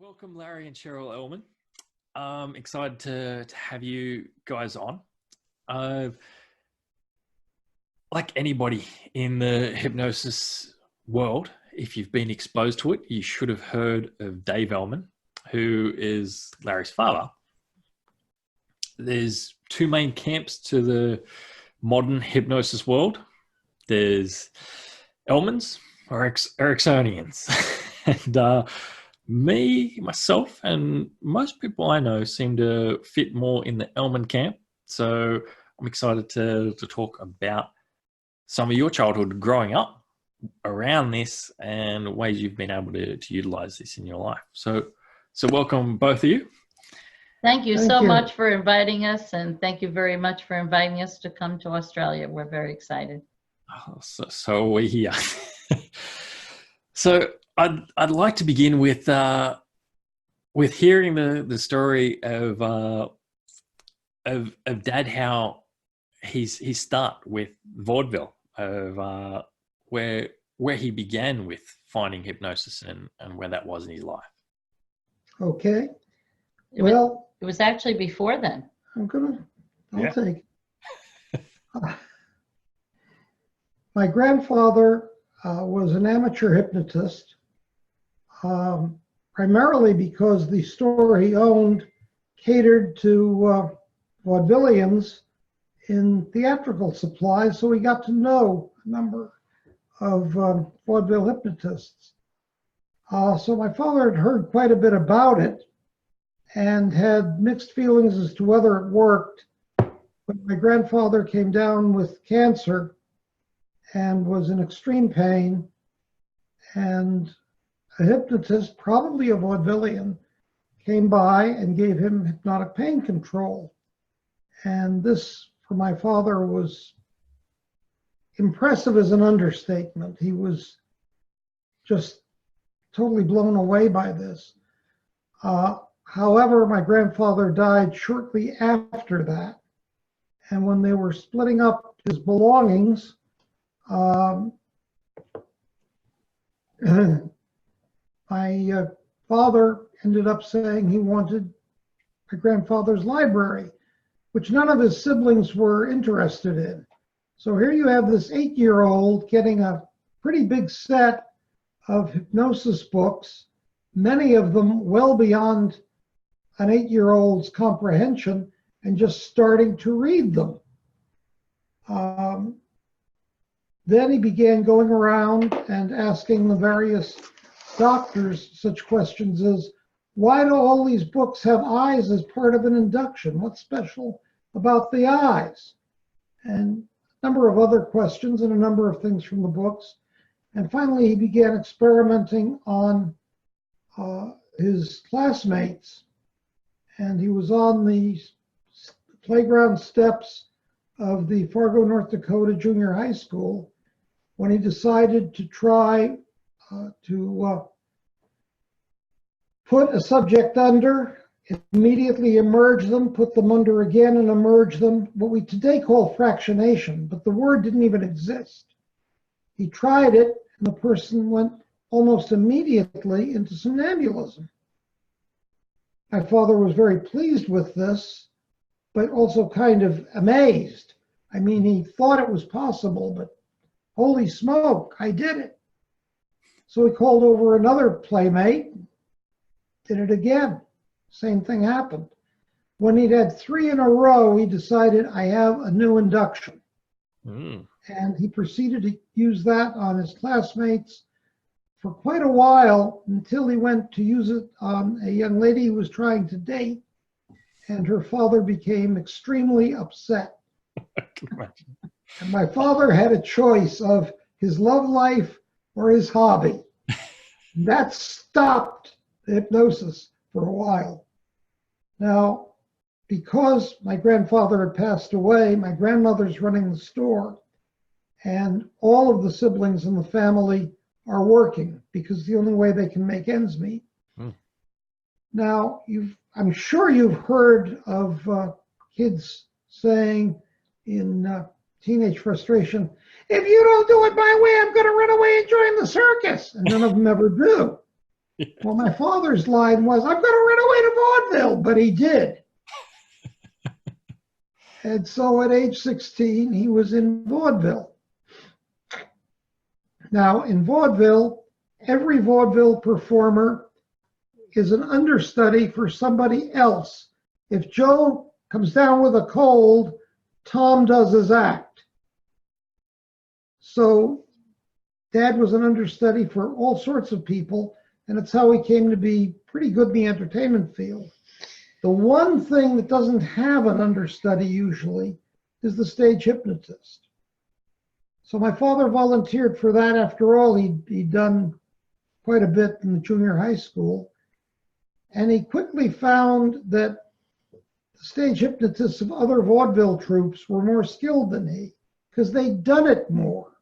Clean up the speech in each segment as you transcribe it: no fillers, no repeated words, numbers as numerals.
Welcome, Larry and Cheryl Elman. I'm excited to have you guys on. Like anybody in the hypnosis world, if you've been exposed to it, you should have heard of Dave Elman, who is Larry's father. There's two main camps to the modern hypnosis world. There's Elmans or Ericksonians. And myself, and most people I know seem to fit more in the Elman camp. So I'm excited to talk about some of your childhood growing up around this and ways you've been able to utilize this in your life. So welcome, both of you. Thank you so much for inviting us, and thank you very much for inviting us to come to Australia. We're very excited. Oh, so are we here. So I'd like to begin with hearing the story of Dad, how his start with vaudeville, of where he began with finding hypnosis and where that was in his life. Okay. It was actually before then. I'll take. My grandfather was an amateur hypnotist, primarily because the store he owned catered to vaudevillians in theatrical supplies, so he got to know a number of vaudeville hypnotists. So my father had heard quite a bit about it and had mixed feelings as to whether it worked. But my grandfather came down with cancer and was in extreme pain, and a hypnotist, probably a vaudevillian, came by and gave him hypnotic pain control. And this, for my father, was impressive as an understatement. He was just totally blown away by this. However, my grandfather died shortly after that. And when they were splitting up his belongings, my father ended up saying he wanted my grandfather's library, which none of his siblings were interested in. So here you have this 8-year-old getting a pretty big set of hypnosis books, many of them well beyond an 8-year-old's comprehension, and just starting to read them. Then he began going around and asking the various doctors such questions as, why do all these books have eyes as part of an induction? What's special about the eyes? And a number of other questions and a number of things from the books. And finally, he began experimenting on his classmates. And he was on the playground steps of the Fargo, North Dakota Junior High School when he decided to try to put a subject under, immediately emerge them, put them under again and emerge them, what we today call fractionation, but the word didn't even exist. He tried it, and the person went almost immediately into somnambulism. My father was very pleased with this, but also kind of amazed. I mean, he thought it was possible, but holy smoke, I did it. So he called over another playmate, did it again. Same thing happened. When he'd had 3 in a row, he decided, I have a new induction. And he proceeded to use that on his classmates for quite a while until he went to use it on a young lady he was trying to date, and her father became extremely upset. And my father had a choice of his love life or his hobby. That stopped the hypnosis for a while. Now, because my grandfather had passed away, my grandmother's running the store, and all of the siblings in the family are working because the only way they can make ends meet. Now, I'm sure you've heard of kids saying in teenage frustration, if you don't do it my way, I'm going to run away and join the circus. And none of them ever do. Well, my father's line was, I'm going to run away to vaudeville, but he did. And so at age 16, he was in vaudeville. Now, in vaudeville, every vaudeville performer is an understudy for somebody else. If Joe comes down with a cold, Tom does his act. So Dad was an understudy for all sorts of people, and it's how he came to be pretty good in the entertainment field. The one thing that doesn't have an understudy usually is the stage hypnotist. So my father volunteered for that. After all, he'd done quite a bit in the junior high school. And he quickly found that the stage hypnotists of other vaudeville troupes were more skilled than he, because they'd done it more.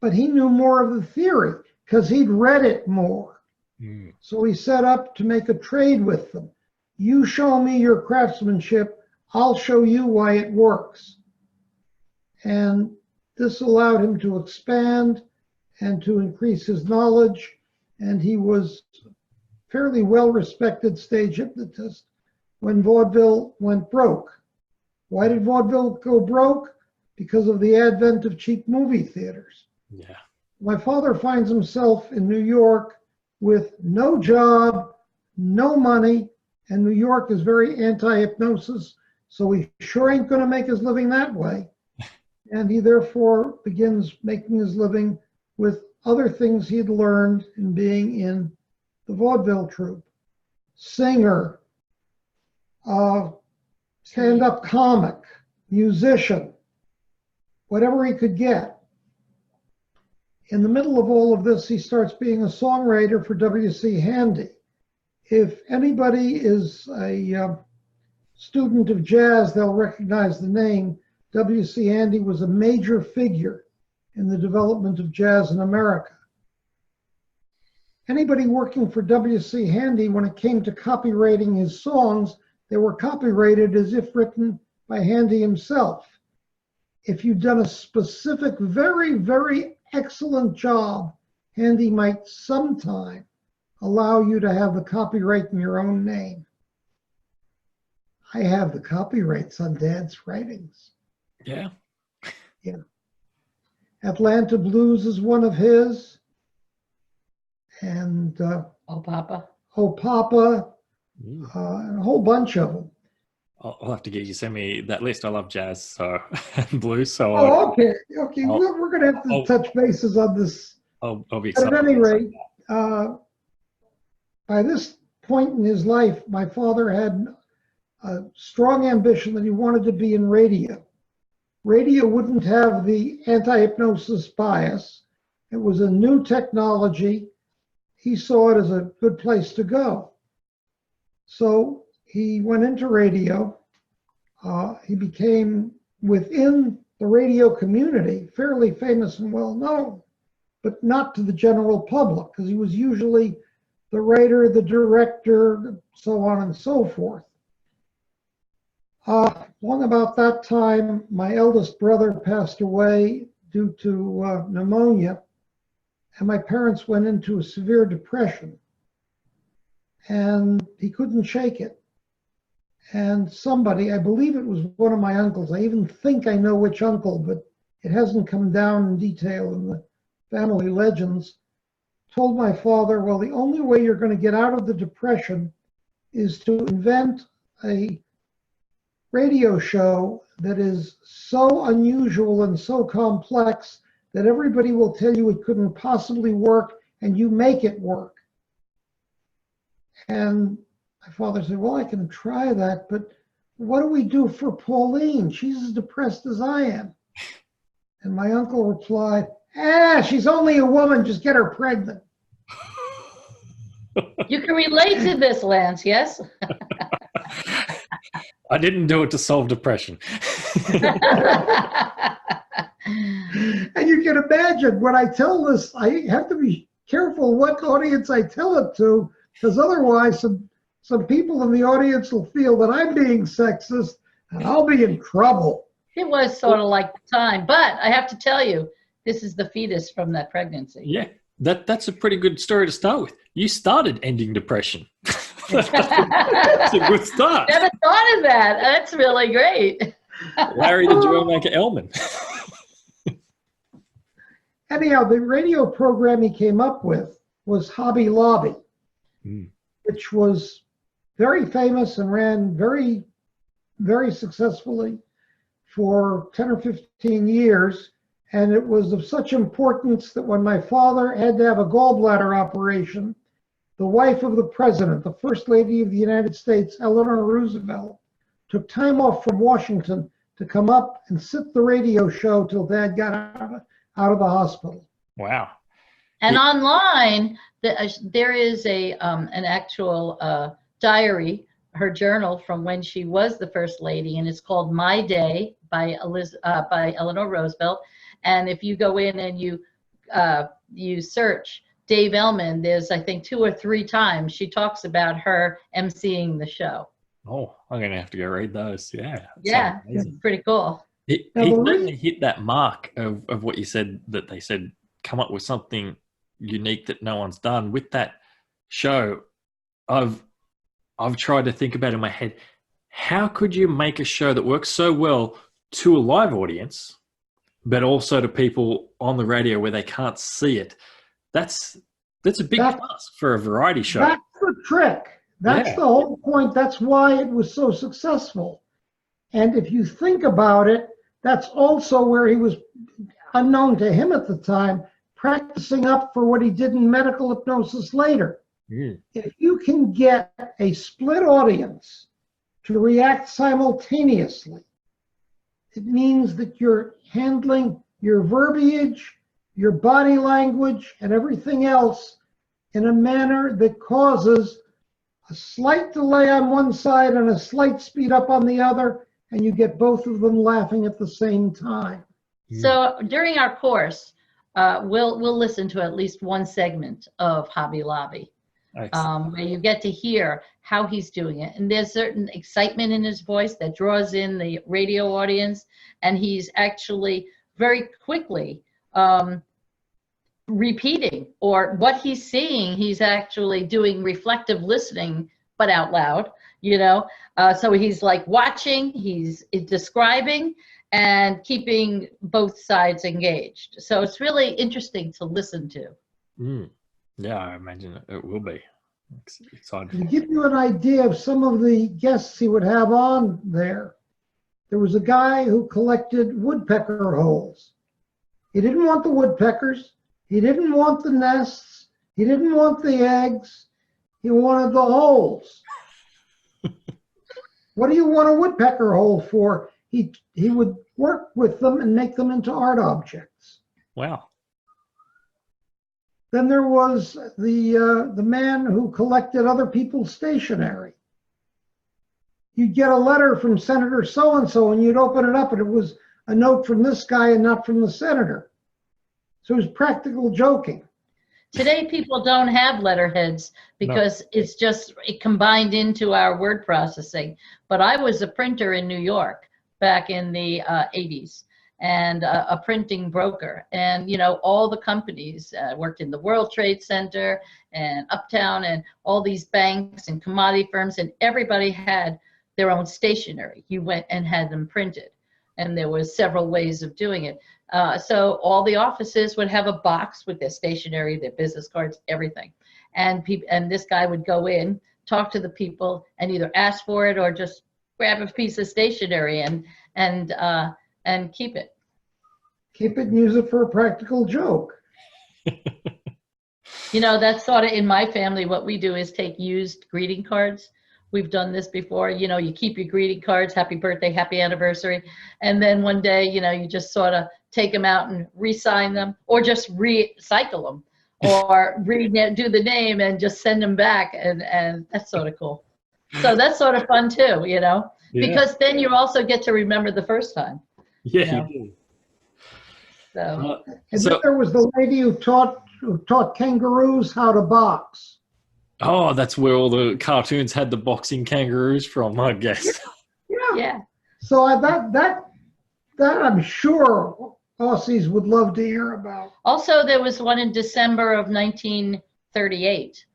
But he knew more of the theory, because he'd read it more. Mm. So he set up to make a trade with them. You show me your craftsmanship, I'll show you why it works. And this allowed him to expand and to increase his knowledge, and he was a fairly well-respected stage hypnotist when vaudeville went broke. Why did vaudeville go broke? Because of the advent of cheap movie theaters. Yeah. My father finds himself in New York with no job, no money, and New York is very anti-hypnosis, so he sure ain't going to make his living that way. And he therefore begins making his living with other things he'd learned in being in the vaudeville troupe. Singer, stand-up comic, musician, whatever he could get. In the middle of all of this, he starts being a songwriter for W.C. Handy. If anybody is a student of jazz, they'll recognize the name. W.C. Handy was a major figure in the development of jazz in America. Anybody working for W.C. Handy, when it came to copywriting his songs, they were copyrighted as if written by Handy himself. If you'd done a specific, very, very excellent job, Handy might sometime allow you to have the copyright in your own name. I have the copyrights on Dad's writings. Yeah. Yeah. Atlanta Blues is one of his. And Oh Papa. Oh Papa, and a whole bunch of them. I'll have to get you to send me that list. I love jazz, so and blues. So okay. We're going to have to touch bases on this. I'll be excited. But at any rate, by this point in his life, my father had a strong ambition that he wanted to be in radio. Radio wouldn't have the anti-hypnosis bias. It was a new technology. He saw it as a good place to go. So he went into radio. He became, within the radio community, fairly famous and well known, but not to the general public, because he was usually the writer, the director, so on and so forth. Long about that time, my eldest brother passed away due to pneumonia, and my parents went into a severe depression, and he couldn't shake it. And somebody, I believe it was one of my uncles, I even think I know which uncle, but it hasn't come down in detail in the family legends, told my father, well, the only way you're going to get out of the depression is to invent a radio show that is so unusual and so complex that everybody will tell you it couldn't possibly work, and you make it work. And my father said, well, I can try that, but what do we do for Pauline? She's as depressed as I am. And my uncle replied, she's only a woman, just get her pregnant. You can relate to this, Lance, yes? I didn't do it to solve depression. And you can imagine, when I tell this, I have to be careful what audience I tell it to, because otherwise some people in the audience will feel that I'm being sexist, and I'll be in trouble. It was sort of like the time, but I have to tell you, this is the fetus from that pregnancy. Yeah, That's a pretty good story to start with. You started ending depression. That's a good start. Never thought of that. That's really great. Larry the Joymaker Elman. Anyhow, the radio program he came up with was Hobby Lobby, which was very famous and ran very, very successfully for 10 or 15 years. And it was of such importance that when my father had to have a gallbladder operation, the wife of the president, the First Lady of the United States, Eleanor Roosevelt, took time off from Washington to come up and sit the radio show till Dad got out of the hospital. Wow. And online, there is an actual diary, her journal from when she was the First Lady, and it's called My Day by Eleanor Roosevelt. And if you go in and you search Dave Elman, there's, I think, 2 or 3 times she talks about her emceeing the show. Oh, I'm going to have to go read those. Yeah. Yeah, it's pretty cool. He certainly hit that mark of what you said, that they said, come up with something unique that no one's done. With that show, I've tried to think about in my head, how could you make a show that works so well to a live audience, but also to people on the radio where they can't see it? That's a big plus for a variety show. That's the trick. That's the whole point. That's why it was so successful. And if you think about it, that's also where he was, unknown to him at the time, practicing up for what he did in medical hypnosis later. If you can get a split audience to react simultaneously, it means that you're handling your verbiage, your body language, and everything else in a manner that causes a slight delay on one side and a slight speed up on the other, and you get both of them laughing at the same time. So during our course, we'll listen to at least one segment of Hobby Lobby, where you get to hear how he's doing it. And there's certain excitement in his voice that draws in the radio audience, and he's actually very quickly repeating, or what he's seeing, he's actually doing reflective listening, but out loud, so he's like watching, he's describing, and keeping both sides engaged. So it's really interesting to listen to. Yeah, I imagine it will be. Exciting. To give you an idea of some of the guests he would have on there was a guy who collected woodpecker holes. He didn't want the woodpeckers. He didn't want the nests. He didn't want the eggs. He wanted the holes. What do you want a woodpecker hole for? He would work with them and make them into art objects. Wow. Then there was the man who collected other people's stationery. You'd get a letter from Senator so-and-so, and you'd open it up, and it was a note from this guy and not from the senator. So it was practical joking. Today, people don't have letterheads because it's just combined into our word processing. But I was a printer in New York back in the 80s, and a printing broker. And, all the companies worked in the World Trade Center and Uptown and all these banks and commodity firms, and everybody had their own stationery. You went and had them printed, and there was several ways of doing it. So all the offices would have a box with their stationery, their business cards, everything. And this guy would go in, talk to the people, and either ask for it or just grab a piece of stationery and keep it. Keep it and use it for a practical joke. That's sort of in my family. What we do is take used greeting cards. We've done this before. You keep your greeting cards, happy birthday, happy anniversary. And then one day, you just sort of take them out and re-sign them, or just recycle them, or do the name and just send them back. And that's sort of cool. So that's sort of fun too, because then you also get to remember the first time. Yeah, you do. So, and then there was the lady who taught kangaroos how to box. Oh, that's where all the cartoons had the boxing kangaroos from, I guess. Yeah. So that I'm sure Aussies would love to hear about. Also, there was one in December of 1938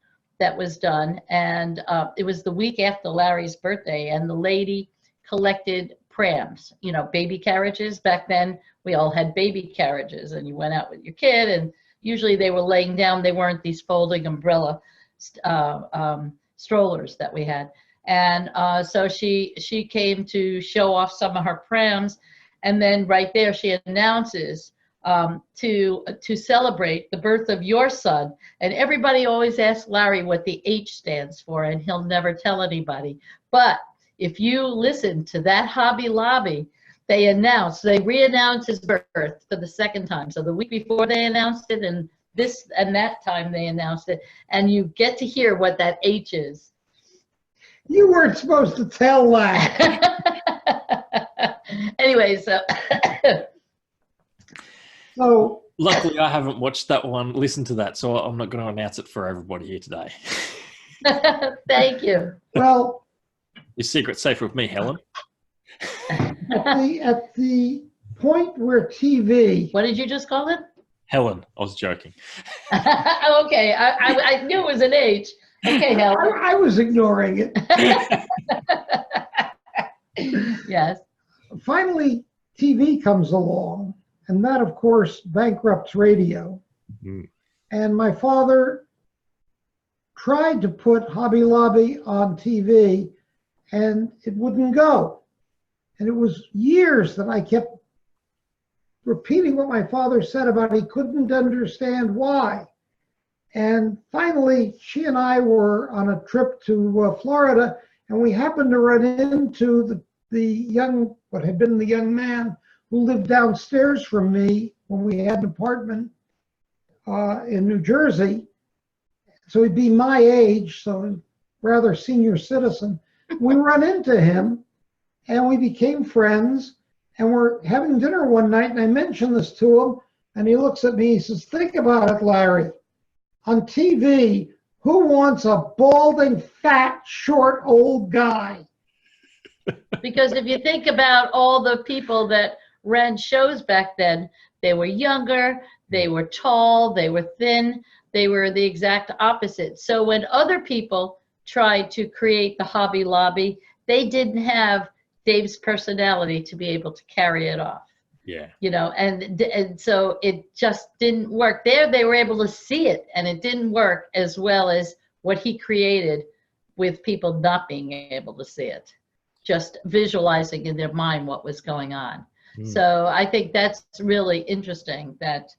that was done, and it was the week after Larry's birthday, and the lady collected prams, you know, baby carriages. Back then, we all had baby carriages, and you went out with your kid, and usually they were laying down. They weren't these folding umbrella strollers that we had. And so she came to show off some of her prams, and then right there she announces to celebrate the birth of your son. And everybody always asks Larry what the H stands for, and he'll never tell anybody. But if you listen to that Hobby Lobby, they re-announced his birth for the second time. So the week before they announced it, and this and that time they announced it, and you get to hear what that H is. You weren't supposed to tell that. Anyway, so So luckily, I haven't watched that one, listened to that, so I'm not going to announce it for everybody here today. thank you. well, Your secret's safe with me, Helen. at the point where TV, What did you just call it? Helen, I was joking. Okay, I knew it was an H. Okay, Helen. I was ignoring it. Yes. Finally, TV comes along, and that, of course, bankrupts radio. Mm. And my father tried to put Hobby Lobby on TV, and it wouldn't go. And it was years that I kept repeating what my father said about he couldn't understand why. And finally, she and I were on a trip to Florida, and we happened to run into the young, what had been the young man who lived downstairs from me when we had an apartment in New Jersey. So he'd be my age, so rather senior citizen. We run into him, and we became friends, and we're having dinner one night, and I mentioned this to him, and he looks at me, he says, "Think about it, Larry. On TV, who wants a balding, fat, short, old guy?" Because if you think about all the people that ran shows back then, they were younger, they were tall, they were thin, they were the exact opposite. So when other people tried to create the Hobby Lobby, they didn't have Dave's personality to be able to carry it off. Yeah. You know, and so it just didn't work. There they were able to see it, and it didn't work as well as what he created with people not being able to see it, just visualizing in their mind what was going on. So I think that's really interesting that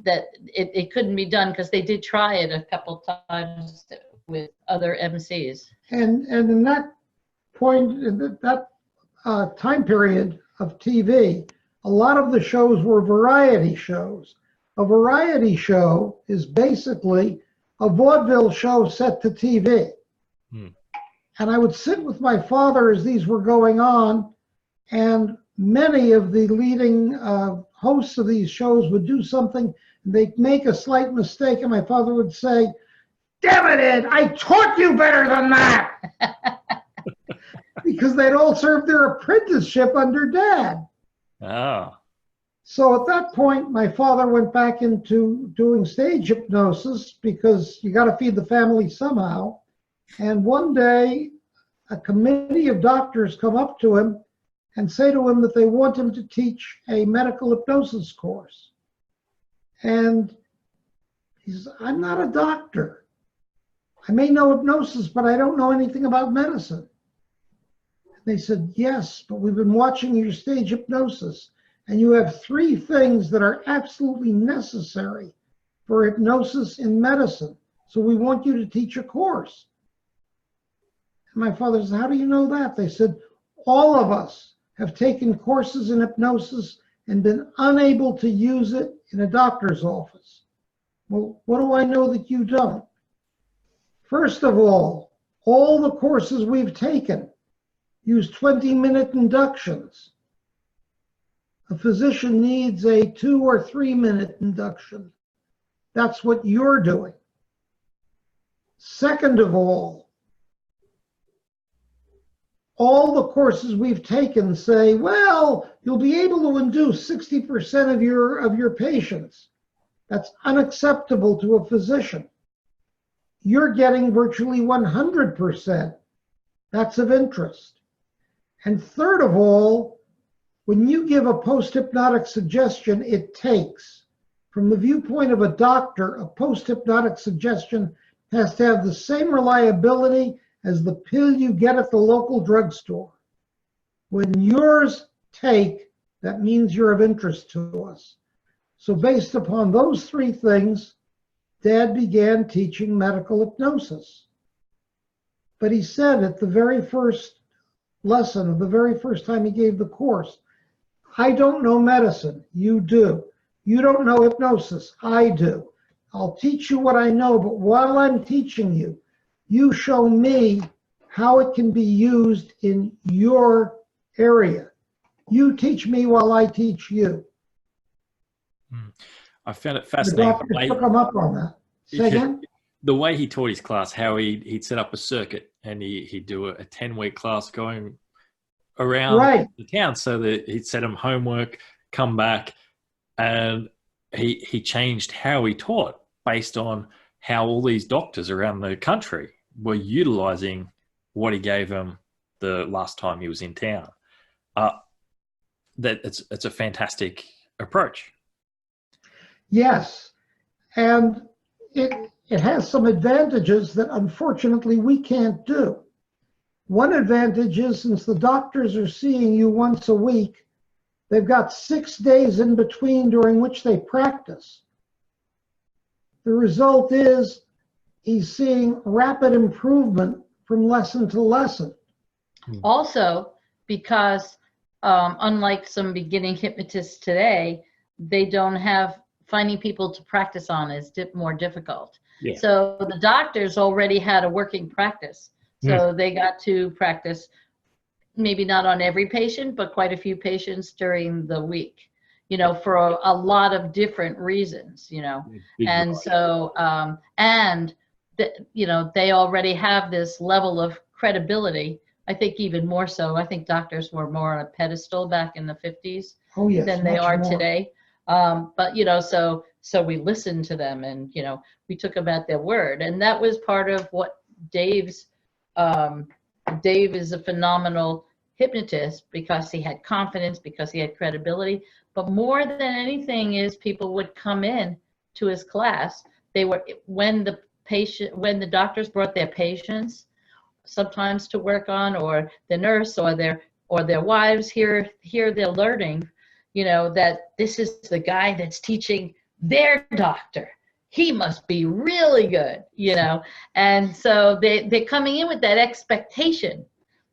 it couldn't be done, because they did try it a couple times with other MCs. And in that point, in that time period of TV, a lot of the shows were variety shows. A variety show is basically a vaudeville show set to TV. And I would sit with my father as these were going on, and many of the leading hosts of these shows would do something, and they'd make a slight mistake, and my father would say, "Damn it, Ed, I taught you better than that." Because they'd all served their apprenticeship under Dad. Oh. So at that point, my father went back into doing stage hypnosis, because you got to feed the family somehow. And one day, a committee of doctors come up to him and say to him that they want him to teach a medical hypnosis course. And he says, "I'm not a doctor. I may know hypnosis, but I don't know anything about medicine." They said, "Yes, but we've been watching your stage hypnosis, and you have 3 things that are absolutely necessary for hypnosis in medicine. So we want you to teach a course." And my father said, "How do you know that?" They said, "All of us have taken courses in hypnosis and been unable to use it in a doctor's office." Well, what do I know that you don't? First of all the courses we've taken use 20-minute inductions. A physician needs a 2 or 3-minute induction. That's what you're doing. Second of all, all the courses we've taken say, well, you'll be able to induce 60% of your patients. That's unacceptable to a physician. You're getting virtually 100%. That's of interest. And third of all, when you give a post-hypnotic suggestion, it takes. From the viewpoint of a doctor, a post-hypnotic suggestion has to have the same reliability as the pill you get at the local drugstore. When yours take, that means you're of interest to us. So based upon those three things, Dad began teaching medical hypnosis. But he said at the very first lesson, the very first time he gave the course, I don't know medicine, you do. You don't know hypnosis, I do. I'll teach you what I know, but while I'm teaching you, you show me how it can be used in your area. You teach me while I teach you. I found it fascinating. The doctor took him up on that. Say again? The way he taught his class, how he'd set up a circuit and he'd do a 10-week class going around the town, so that he'd set them homework, come back, and he changed how he taught based on how all these doctors around the country were utilizing what he gave them the last time he was in town. That it's a fantastic approach. Yes, and it has some advantages that unfortunately we can't do. One advantage is, since the doctors are seeing you once a week, they've got 6 days in between during which they practice. The result is he's seeing rapid improvement from lesson to lesson. Also, because unlike some beginning hypnotists today, they don't have finding people to practice on is more difficult. Yeah. So the doctors already had a working practice. So they got to practice, maybe not on every patient, but quite a few patients during the week, you know, for a lot of different reasons, you know. And so, you know, they already have this level of credibility. I think even more so. I think doctors were more on a pedestal back in the 50s than they are today. But, you know, so we listened to them, and, you know, we took them at their word. And that was part of what Dave is a phenomenal hypnotist, because he had confidence, because he had credibility. But more than anything is, people would come in to his class. They were, when the doctors brought their patients, sometimes to work on, or the nurse or their wives, here they're learning, you know, that this is the guy that's teaching their doctor. He must be really good, you know. And so they're coming in with that expectation,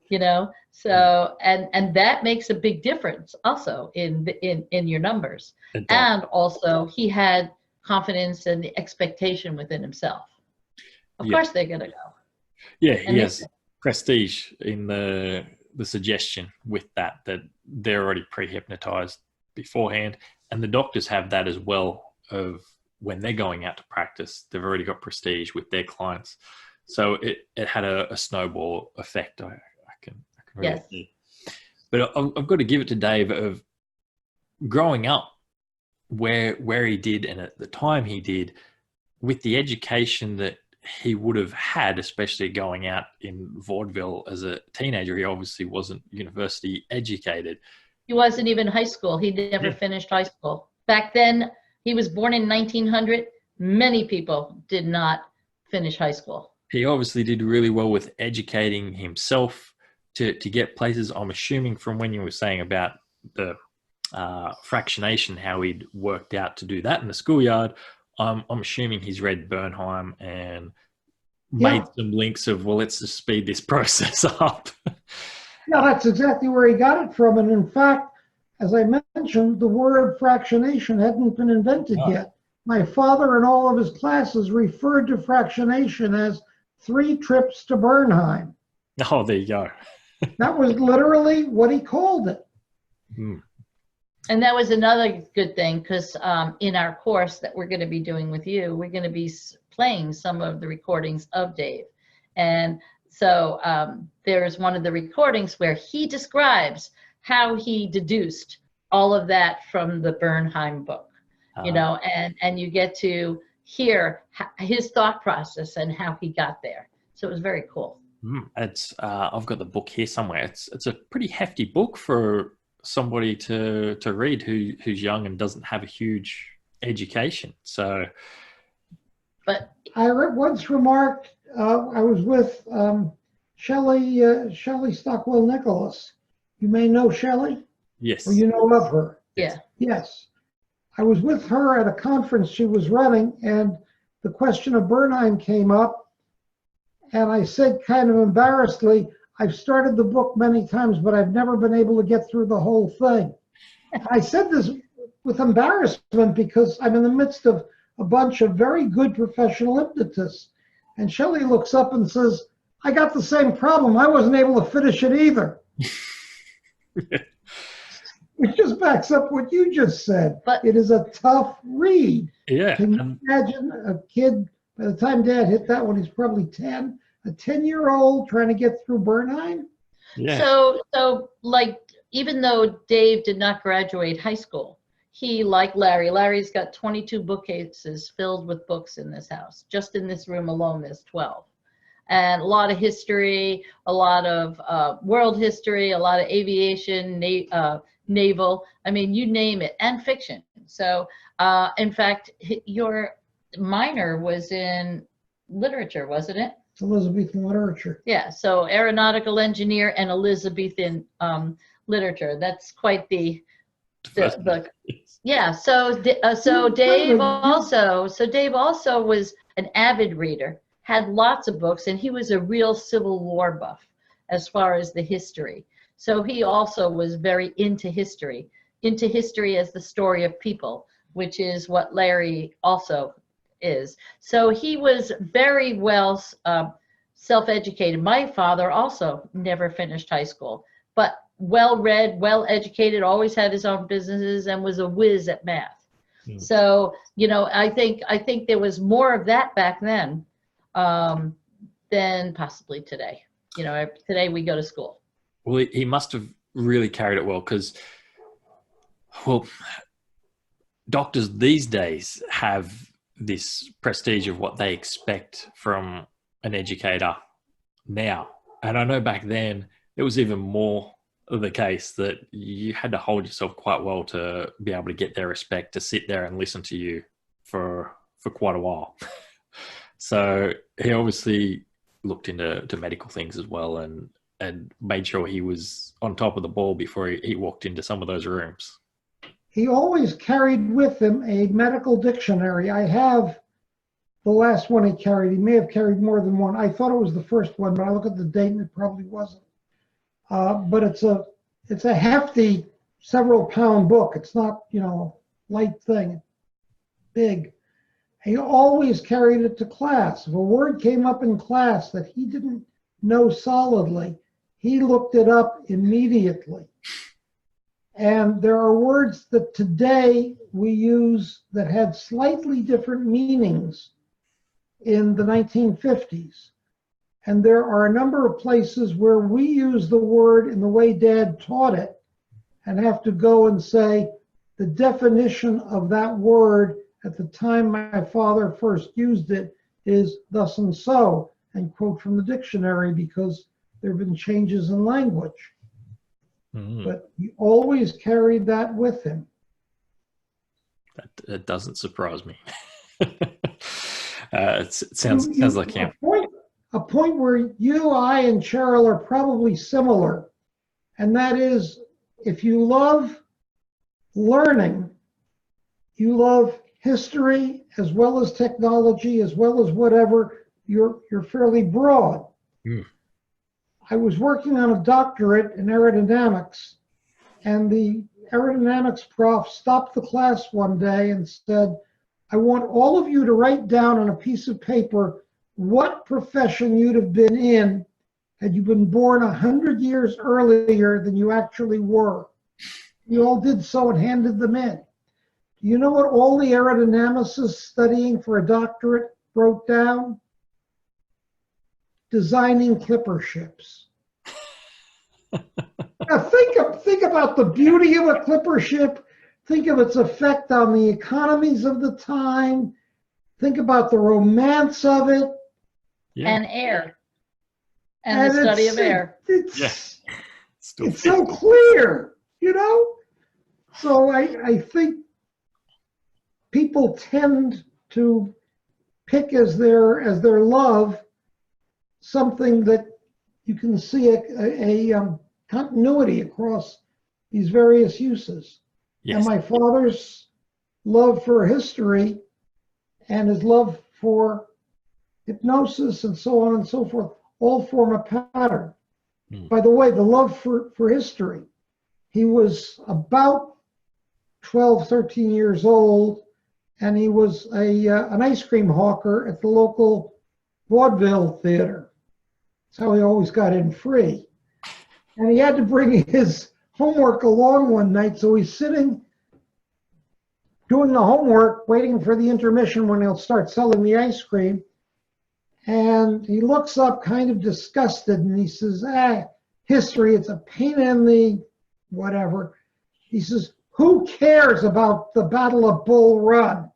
you know. So and that makes a big difference also in your numbers. And also he had confidence and the expectation within himself. Of course they're gonna go. Yeah, he has prestige in the suggestion with that they're already pre-hypnotized beforehand, and the doctors have that as well. Of when they're going out to practice, they've already got prestige with their clients. So it had a snowball effect. I can really see. But I've got to give it to Dave of growing up where he did, and at the time he did, with the education that he would have had, especially going out in vaudeville as a teenager. He obviously wasn't university educated. He wasn't even high school. He never finished high school. Back then, he was born in 1900. Many people did not finish high school. He obviously did really well with educating himself to get places. I'm assuming from when you were saying about the fractionation, how he'd worked out to do that in the schoolyard, I'm assuming he's read Bernheim and made some links of, well, let's just speed this process up. Yeah, that's exactly where he got it from. And in fact, as I mentioned, the word fractionation hadn't been invented yet. My father and all of his classes referred to fractionation as 3 trips to Bernheim. Oh, there you go. That was literally what he called it. And that was another good thing, because in our course that we're going to be doing with you, we're going to be playing some of the recordings of Dave. And So there's one of the recordings where he describes how he deduced all of that from the Bernheim book, you know, and you get to hear his thought process and how he got there. So it was very cool. It's I've got the book here somewhere. It's a pretty hefty book for somebody to read who's young and doesn't have a huge education. So, but I once remarked, I was with Shelley Stockwell Nicholas. You may know Shelley? Yes. Or you know of her? yeah. Yes. I was with her at a conference she was running, and the question of Bernheim came up, and I said kind of embarrassedly, I've started the book many times, but I've never been able to get through the whole thing. I said this with embarrassment because I'm in the midst of a bunch of very good professional hypnotists. And Shelley looks up and says, I got the same problem. I wasn't able to finish it either. Which just backs up what you just said. But it is a tough read. Yeah. Can you imagine a kid, by the time Dad hit that one, he's probably 10, a 10-year-old trying to get through Bernheim? Yeah. So like, even though Dave did not graduate high school, he, like Larry's got 22 bookcases filled with books in this house. Just in this room alone, there's 12. And a lot of history, a lot of world history, a lot of aviation, naval, I mean, you name it, and fiction. So, in fact, your minor was in literature, wasn't it? It's Elizabethan literature. Yeah, so aeronautical engineer and Elizabethan literature. That's quite the yeah. So Dave also was an avid reader, had lots of books, and he was a real Civil War buff as far as the history. So he also was very into history as the story of people, which is what Larry also is. So he was very well self-educated. My father also never finished high school, but well-read, well-educated, always had his own businesses, and was a whiz at math. So, you know, I think there was more of that back then than possibly today. You know, today we go to school. Well, he must have really carried it well because, well, doctors these days have this prestige of what they expect from an educator now. And I know back then it was even more the case that you had to hold yourself quite well to be able to get their respect, to sit there and listen to you for quite a while. So he obviously looked into medical things as well and made sure he was on top of the ball before he walked into some of those rooms. He always carried with him a medical dictionary. I have the last one he carried. He may have carried more than one. I thought it was the first one, but I look at the date and it probably wasn't. But it's a hefty, several pound book. It's not, you know, light thing, big. He always carried it to class. If a word came up in class that he didn't know solidly, he looked it up immediately. And there are words that today we use that had slightly different meanings in the 1950s. And there are a number of places where we use the word in the way Dad taught it and have to go and say the definition of that word at the time my father first used it is thus and so, and quote from the dictionary because there have been changes in language. Mm-hmm. But he always carried that with him. That doesn't surprise me. It sounds like him. A point where you, I, and Cheryl are probably similar, and that is if you love learning, you love history as well as technology, as well as whatever, you're fairly broad. Mm. I was working on a doctorate in aerodynamics, and the aerodynamics prof stopped the class one day and said, I want all of you to write down on a piece of paper what profession you'd have been in had you been born 100 years earlier than you actually were. You all did so and handed them in. Do you know what all the aerodynamicists studying for a doctorate wrote down? designing clipper ships. Now think about the beauty of a clipper ship. Think of its effect on the economies of the time. Think about the romance of it. Yeah. And air. And the study of air. It's so clear, you know? So I think people tend to pick as their love something that you can see a continuity across these various uses. Yes. And my father's love for history and his love for hypnosis and so on and so forth all form a pattern. By the way, the love for history, he was about 12, 13 years old, and he was an ice cream hawker at the local vaudeville theater. That's how he always got in free. And he had to bring his homework along one night, so he's sitting doing the homework, waiting for the intermission when he'll start selling the ice cream. And he looks up kind of disgusted, and he says, history, it's a pain in the whatever. He says, who cares about the Battle of Bull Run?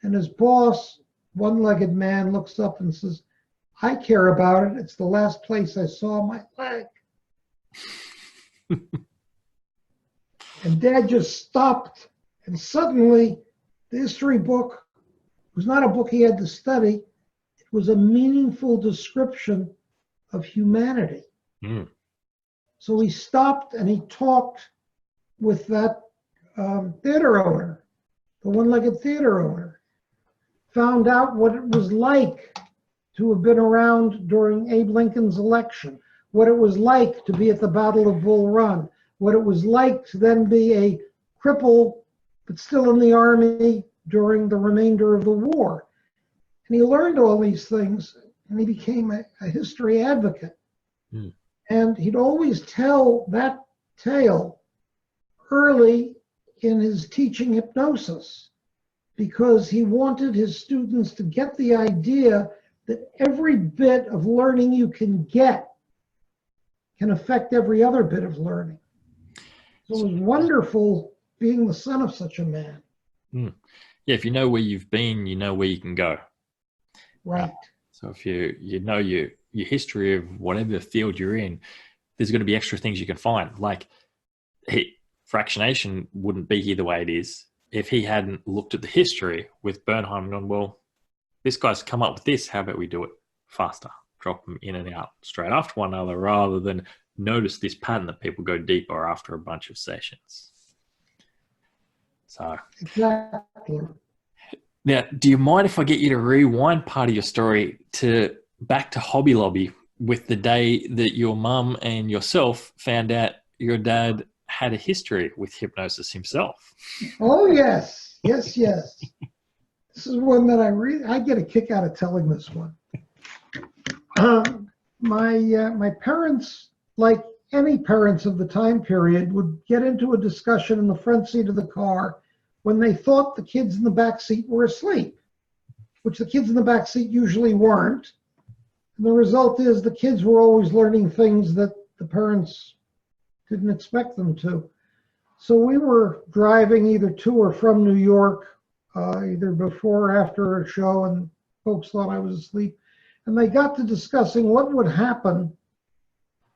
And his boss, one-legged man, looks up and says, I care about it. It's the last place I saw my leg. And Dad just stopped, and suddenly the history book was not a book he had to study. It was a meaningful description of humanity. So he stopped and he talked with that theater owner, the one-legged theater owner, found out what it was like to have been around during Abe Lincoln's election, what it was like to be at the Battle of Bull Run, what it was like to then be a cripple but still in the army during the remainder of the war. And he learned all these things, and he became a history advocate. And he'd always tell that tale early in his teaching hypnosis, because he wanted his students to get the idea that every bit of learning you can get can affect every other bit of learning. So it was wonderful being the son of such a man. Yeah, if you know where you've been, you know where you can go. Right. So if you know your history of whatever field you're in, there's going to be extra things you can find. Like fractionation wouldn't be here the way it is if he hadn't looked at the history with Bernheim and gone, well, this guy's come up with this. How about we do it faster? Drop them in and out straight after one another, rather than notice this pattern that people go deeper after a bunch of sessions. So exactly. Now, do you mind if I get you to rewind part of your story to back to Hobby Lobby with the day that your mum and yourself found out your dad had a history with hypnosis himself? Oh, yes. Yes, yes. This is one that I get a kick out of telling this one. My parents, like any parents of the time period, would get into a discussion in the front seat of the car when they thought the kids in the back seat were asleep, which the kids in the back seat usually weren't. And the result is the kids were always learning things that the parents didn't expect them to. So we were driving either to or from New York, either before or after a show, and folks thought I was asleep. And they got to discussing what would happen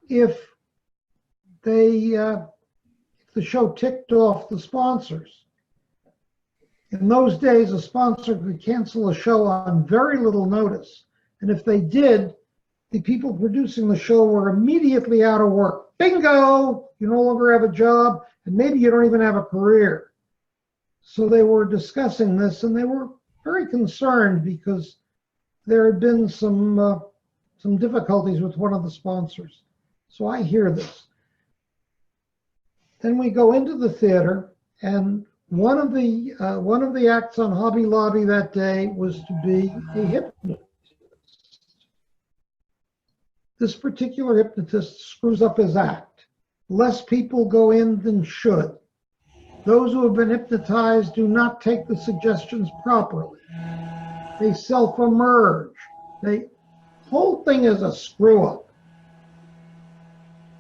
if the show ticked off the sponsors. In those days, a sponsor could cancel a show on very little notice. And if they did, the people producing the show were immediately out of work. Bingo! You no longer have a job, and maybe you don't even have a career. So they were discussing this, and they were very concerned because there had been some difficulties with one of the sponsors. So I hear this. Then we go into the theater, and one of the acts on Hobby Lobby that day was to be a hypnotist. This particular hypnotist screws up his act. Less people go in than should. Those who have been hypnotized do not take the suggestions properly. They self-emerge. Whole thing is a screw up.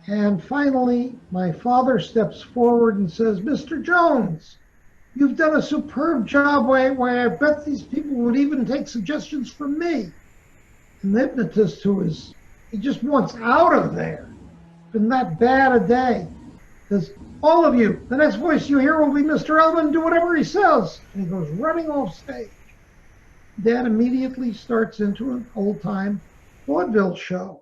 And finally, my father steps forward and says, Mr. Jones, you've done a superb job. Why I bet these people would even take suggestions from me. And the hypnotist, he just wants out of there. It's been that bad a day. Says, all of you, the next voice you hear will be Mr. Elman, do whatever he says. And he goes running off stage. Dad immediately starts into an old-time vaudeville show,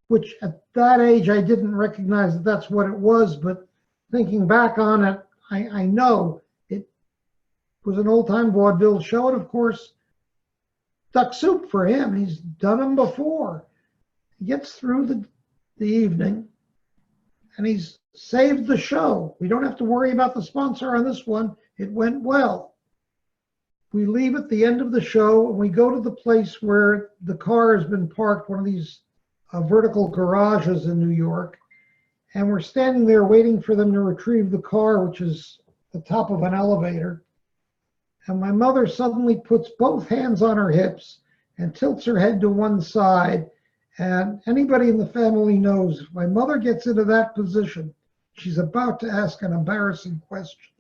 which at that age I didn't recognize that that's what it was, but thinking back on it, I know it was an old-time vaudeville show, and of course, duck soup for him. He's done them before. He gets through the evening, and he's saved the show. We don't have to worry about the sponsor on this one. It went well. We leave at the end of the show, and we go to the place where the car has been parked, one of these vertical garages in New York, and we're standing there waiting for them to retrieve the car, which is the top of an elevator. And my mother suddenly puts both hands on her hips and tilts her head to one side. And anybody in the family knows if my mother gets into that position, she's about to ask an embarrassing question.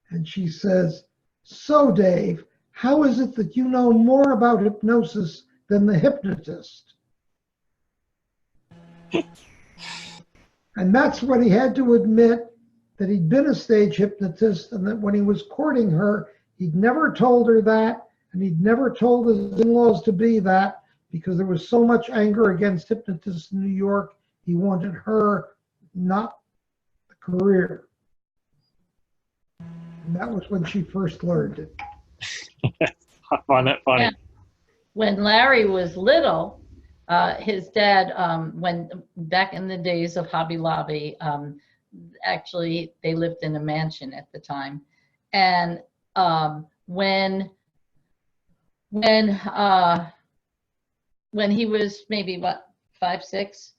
And she says, so Dave, how is it that you know more about hypnosis than the hypnotist? And that's when he had to admit that he'd been a stage hypnotist, and that when he was courting her, he'd never told her that, and he'd never told his in-laws to be that, because there was so much anger against hypnotists in New York. He wanted her, not the career. And that was when she first learned it. I find that funny. Yeah. When Larry was little, his dad, when back in the days of Hobby Lobby, actually they lived in a mansion at the time, and when he was maybe 5, 6,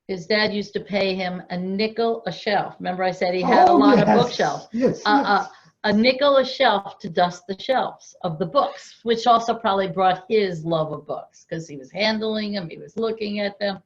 his dad used to pay him a nickel a shelf. Remember I said he had a lot of bookshelves. Yes, a nickel a shelf to dust the shelves of the books, which also probably brought his love of books, because he was handling them, he was looking at them.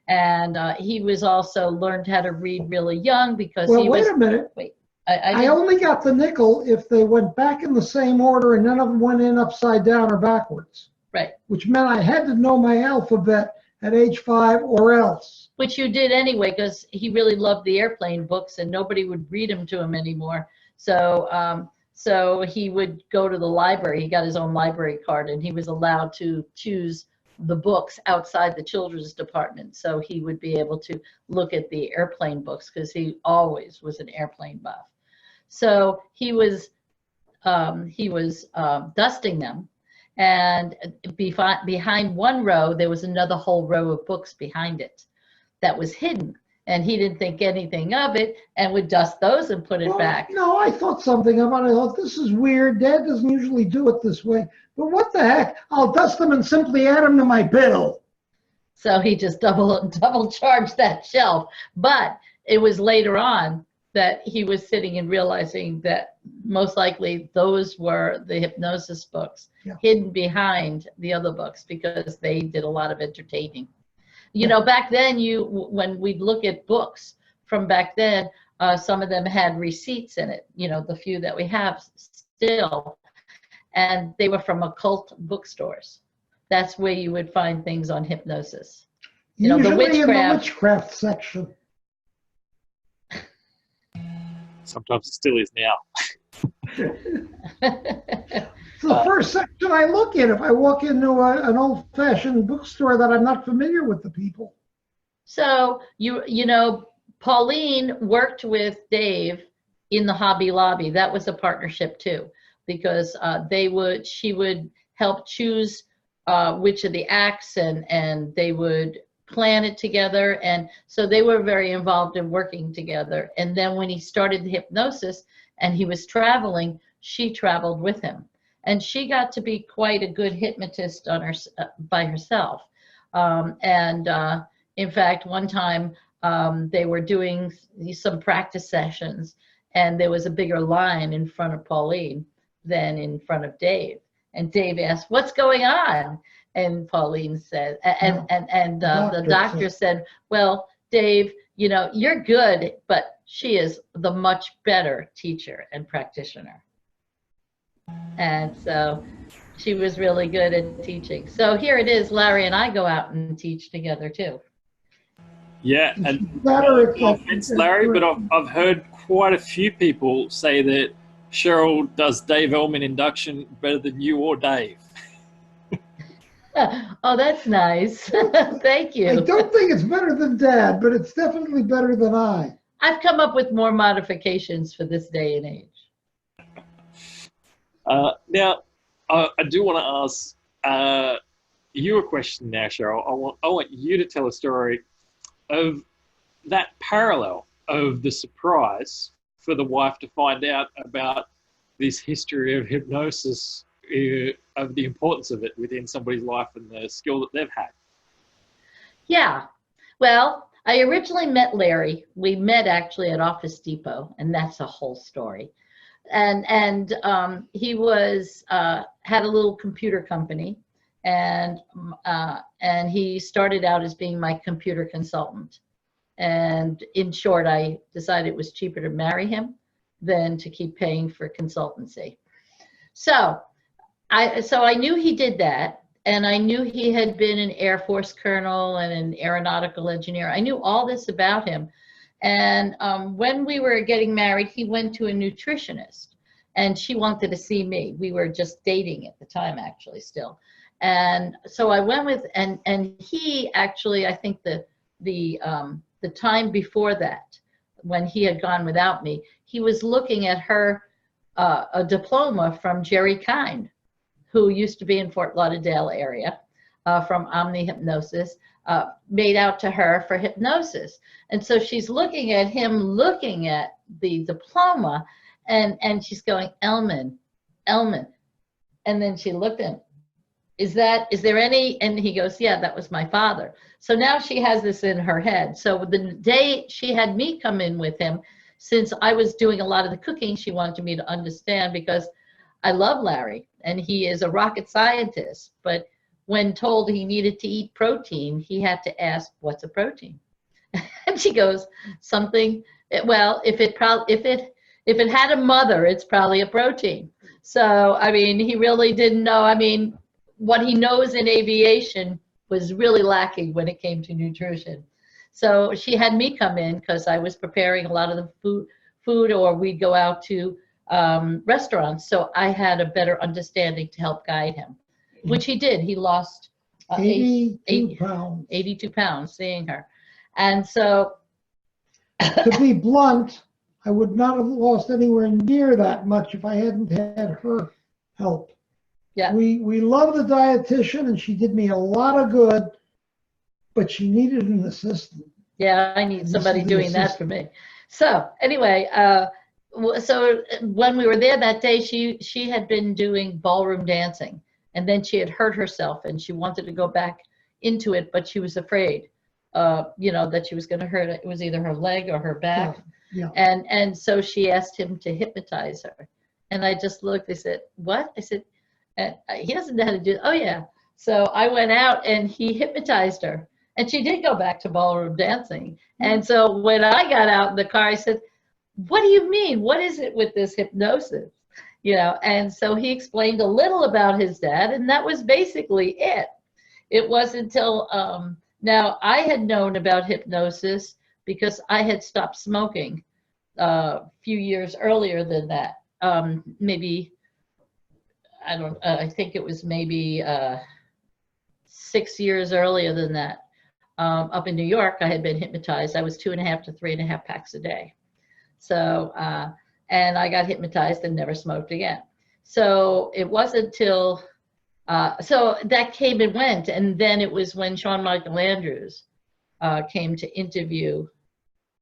And he was also learned how to read really young, because well, he was. Wait a minute. Wait, I only got the nickel if they went back in the same order and none of them went in upside down or backwards. Right. Which meant I had to know my alphabet at age 5 or else. Which you did anyway, because he really loved the airplane books and nobody would read them to him anymore. So so he would go to the library. He got his own library card, and he was allowed to choose the books outside the children's department. So he would be able to look at the airplane books, because he always was an airplane buff. So he was dusting them, and behind one row there was another whole row of books behind it that was hidden, and he didn't think anything of it and would dust those and put it back. No, I thought something about it. I thought, this is weird. Dad doesn't usually do it this way. But what the heck? I'll dust them and simply add them to my bill. So he just double charged that shelf. But it was later on that he was sitting and realizing that most likely those were the hypnosis books, hidden behind the other books, because they did a lot of entertaining. You know, back then, when we'd look at books from back then, some of them had receipts in it, you know, the few that we have still, and they were from occult bookstores. That's where you would find things on hypnosis. You know, the witchcraft. In the witchcraft section. Sometimes it still is now. It's the first section I look at if I walk into an old-fashioned bookstore that I'm not familiar with the people. So you know, Pauline worked with Dave in the Hobby Lobby. That was a partnership too, because she would help choose which of the acts, and they would plan it together, and so they were very involved in working together. And then when he started the hypnosis and he was traveling, she traveled with him, and she got to be quite a good hypnotist on by herself. In fact, one time they were doing some practice sessions, and there was a bigger line in front of Pauline than in front of Dave. And Dave asked, "What's going on?" And Pauline said, and the Doctor doctor said, well, Dave, you know, you're good, but she is the much better teacher and practitioner. And so she was really good at teaching. So here it is, Larry and I go out and teach together too. Yeah, and better no offense, Larry, but I've heard quite a few people say that Cheryl does Dave Elman induction better than you or Dave. Oh, that's nice. Thank you. I don't think it's better than Dad, but it's definitely better than I. I've come up with more modifications for this day and age. Now, I do want to ask you a question now, Cheryl. I want you to tell a story of that parallel of the surprise for the wife to find out about this history of hypnosis, of the importance of it within somebody's life and the skill that they've had. Yeah. Well, I originally met Larry. We met actually at Office Depot, and that's a whole story. And he was had a little computer company, and he started out as being my computer consultant. And in short, I decided it was cheaper to marry him than to keep paying for consultancy. So I knew he did that, and I knew he had been an Air Force colonel and an aeronautical engineer. I knew all this about him. And when we were getting married, he went to a nutritionist, and she wanted to see me. We were just dating at the time, actually, still. And so I went with, and he actually, I think the time before that, when he had gone without me, he was looking at her a diploma from Jerry Kind, who used to be in Fort Lauderdale area, from Omni Hypnosis, made out to her for hypnosis. And so she's looking at him, looking at the diploma, and she's going, Elman. And then she looked at him. Is there any? And he goes, yeah, that was my father. So now she has this in her head. So the day she had me come in with him, since I was doing a lot of the cooking, she wanted me to understand, because I love Larry and he is a rocket scientist, but when told he needed to eat protein, he had to ask, what's a protein? And she goes, something, well, if it had a mother, it's probably a protein. So, I mean, he really didn't know. I mean, what he knows in aviation was really lacking when it came to nutrition. So she had me come in because I was preparing a lot of the food, or we'd go out to restaurants. So I had a better understanding to help guide him, which he did. He lost 82 pounds. 82 pounds seeing her. And so to be blunt, I would not have lost anywhere near that much if I hadn't had her help. Yeah. We love the dietitian, and she did me a lot of good, but she needed an assistant. Yeah, I need somebody doing that for me. So anyway, so when we were there that day, she had been doing ballroom dancing, and then she had hurt herself, and she wanted to go back into it, but she was afraid, you know, that she was going to hurt it. It was either her leg or her back. Yeah. And so she asked him to hypnotize her, and I just looked. I said, "What?" I said, "He doesn't know how to do it." Oh yeah. So I went out and he hypnotized her, and she did go back to ballroom dancing. And so when I got out in the car, I said, "What do you mean? What is it with this hypnosis?" You know, and so he explained a little about his dad, and that was basically it. It wasn't until now I had known about hypnosis because I had stopped smoking a few years earlier than that. Maybe, I think it was maybe 6 years earlier than that. Up in New York, I had been hypnotized. I was 2.5 to 3.5 packs a day. So, and I got hypnotized and never smoked again. So it wasn't until, so that came and went. And then it was when Sean Michael Andrews came to interview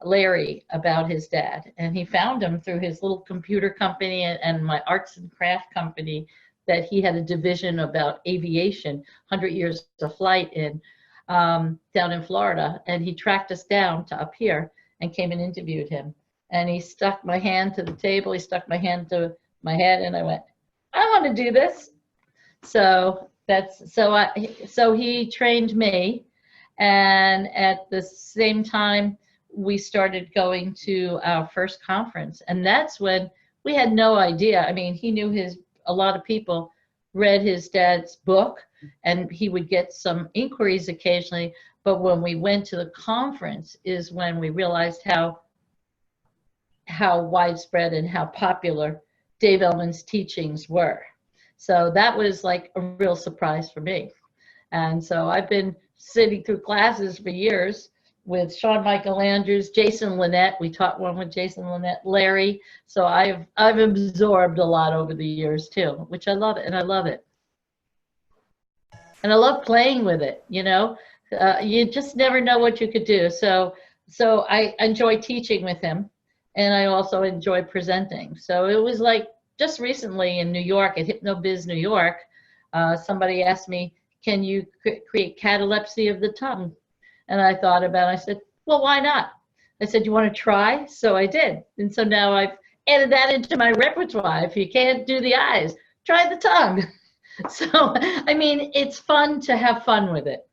Larry about his dad. And he found him through his little computer company and my arts and craft company, that he had a division about aviation, 100 years of flight in down in Florida. And he tracked us down to up here and came and interviewed him. And he stuck my hand to the table. He stuck my hand to my head, and I went, I want to do this. So So he trained me, and at the same time we started going to our first conference, and that's when we had no idea. I mean, he knew a lot of people read his dad's book, and he would get some inquiries occasionally, but when we went to the conference is when we realized how widespread and how popular Dave Elman's teachings were. So that was like a real surprise for me. And so I've been sitting through classes for years with Sean Michael Andrews, Jason Linett. We taught one with Jason Linett, Larry. So I've absorbed a lot over the years too, which I love it, and I love it. And I love playing with it, you know. You just never know what you could do. So I enjoy teaching with him, and I also enjoy presenting. So it was like just recently in New York, at HypnoBiz New York, somebody asked me, can you create catalepsy of the tongue? And I thought about it. I said, well, why not? I said, you want to try? So I did. And so now I've added that into my repertoire. If you can't do the eyes, try the tongue. So, I mean, it's fun to have fun with it.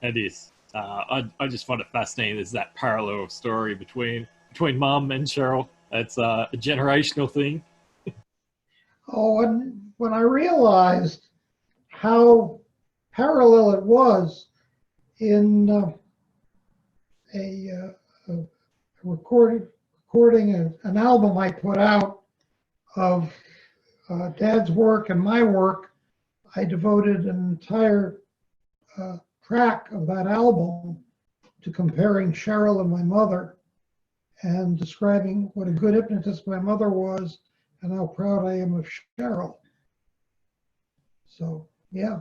It is. I just find it fascinating. There's that parallel story between Mum and Cheryl. It's a generational thing. Oh, and when I realized how parallel it was in a recording an album I put out of Dad's work and my work, I devoted an entire track of that album to comparing Cheryl and my mother and describing what a good hypnotist my mother was and how proud I am of Cheryl. So, yeah.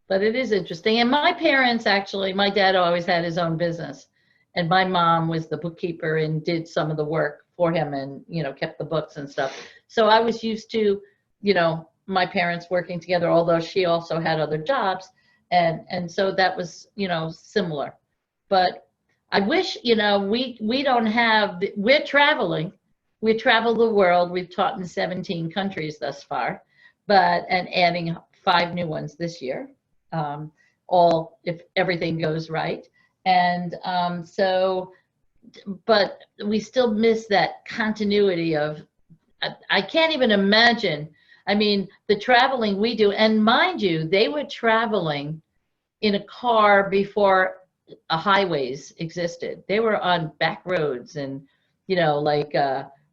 But it is interesting. And my parents, actually, my dad always had his own business. And my mom was the bookkeeper and did some of the work for him and, you know, kept the books and stuff. So I was used to, you know, my parents working together, although she also had other jobs. And so that was, you know, similar. But I wish, you know, we don't have, we're traveling. We travel the world. We've taught in 17 countries thus far, and adding 5 new ones this year, all if everything goes right. And but we still miss that continuity of, I can't even imagine. I mean, the traveling we do, and mind you, they were traveling in a car before highways existed. They were on back roads and, you know, like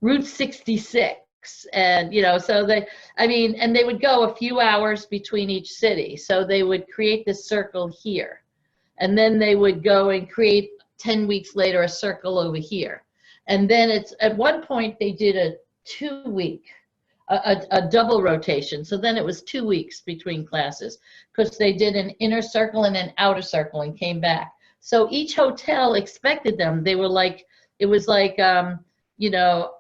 Route 66. And, you know, so and they would go a few hours between each city. So they would create this circle here. And then they would go and create 10 weeks later a circle over here. And then at one point they did a 2-week, a double rotation. So then it was 2 weeks between classes because they did an inner circle and an outer circle and came back. So each hotel expected them. They were like, it was like, you know,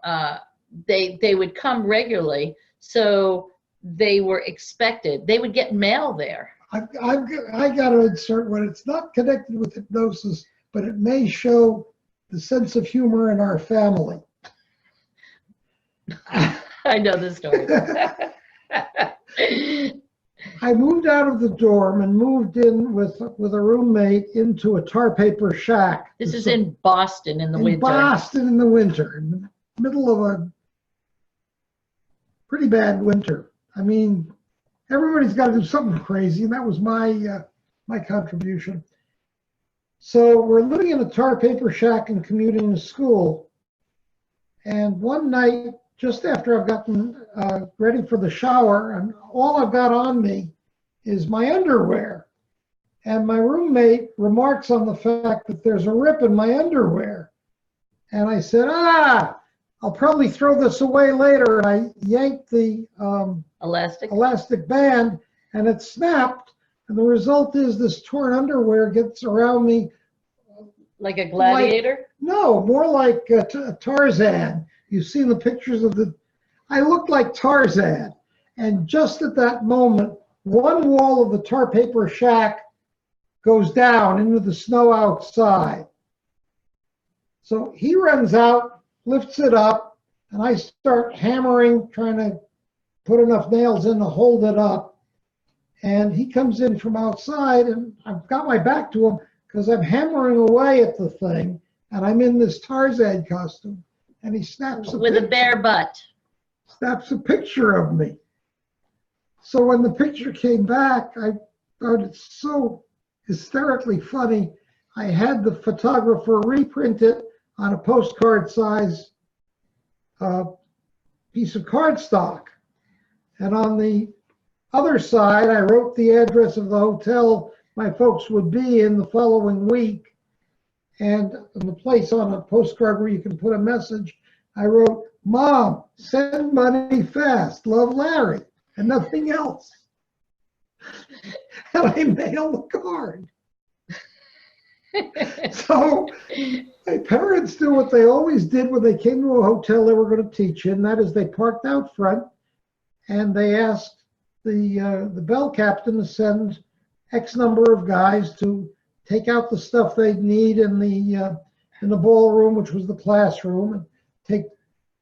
they would come regularly. So they were expected. They would get mail there. I got to insert one. It's not connected with hypnosis, but it may show the sense of humor in our family. I know the story. I moved out of the dorm and moved in with a roommate into a tar paper shack. This is in Boston in the winter. Boston in the winter, in the middle of a pretty bad winter. I mean, everybody's got to do something crazy, and that was my contribution. So we're living in a tar paper shack and commuting to school. And one night, just after I've gotten ready for the shower, and all I've got on me is my underwear. And my roommate remarks on the fact that there's a rip in my underwear. And I said, I'll probably throw this away later. And I yanked the elastic band, and it snapped. And the result is this torn underwear gets around me. Like a gladiator? No, more like Tarzan. You've seen the pictures of I looked like Tarzan. And just at that moment, one wall of the tar paper shack goes down into the snow outside. So he runs out, lifts it up, and I start hammering, trying to put enough nails in to hold it up. And he comes in from outside, and I've got my back to him because I'm hammering away at the thing, and I'm in this Tarzan costume. And he snaps with a bare butt. Snaps a picture of me. So when the picture came back, I found it so hysterically funny. I had the photographer reprint it on a postcard size piece of cardstock. And on the other side, I wrote the address of the hotel my folks would be in the following week. And in the place on a postcard where you can put a message, I wrote, "Mom, send money fast. Love, Larry," and nothing else. And I mailed the card. So my parents do what they always did when they came to a hotel they were going to teach in. That is, they parked out front and they asked the bell captain to send X number of guys to take out the stuff they'd need in the ballroom, which was the classroom, and take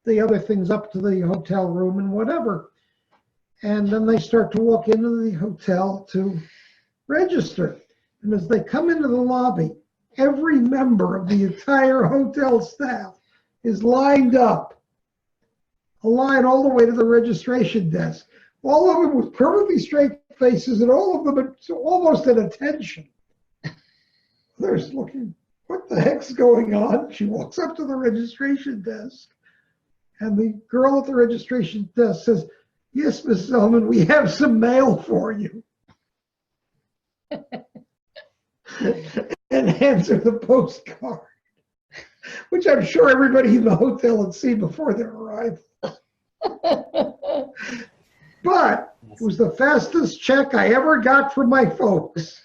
the other things up to the hotel room and whatever. And then they start to walk into the hotel to register. And as they come into the lobby, every member of the entire hotel staff is lined up, a line all the way to the registration desk. All of them with perfectly straight faces, and all of them almost at attention. They're looking, what the heck's going on? She walks up to the registration desk, and the girl at the registration desk says, "Yes, Mrs. Elman, we have some mail for you." And hands her the postcard, which I'm sure everybody in the hotel had seen before their arrival. But it was the fastest check I ever got from my folks.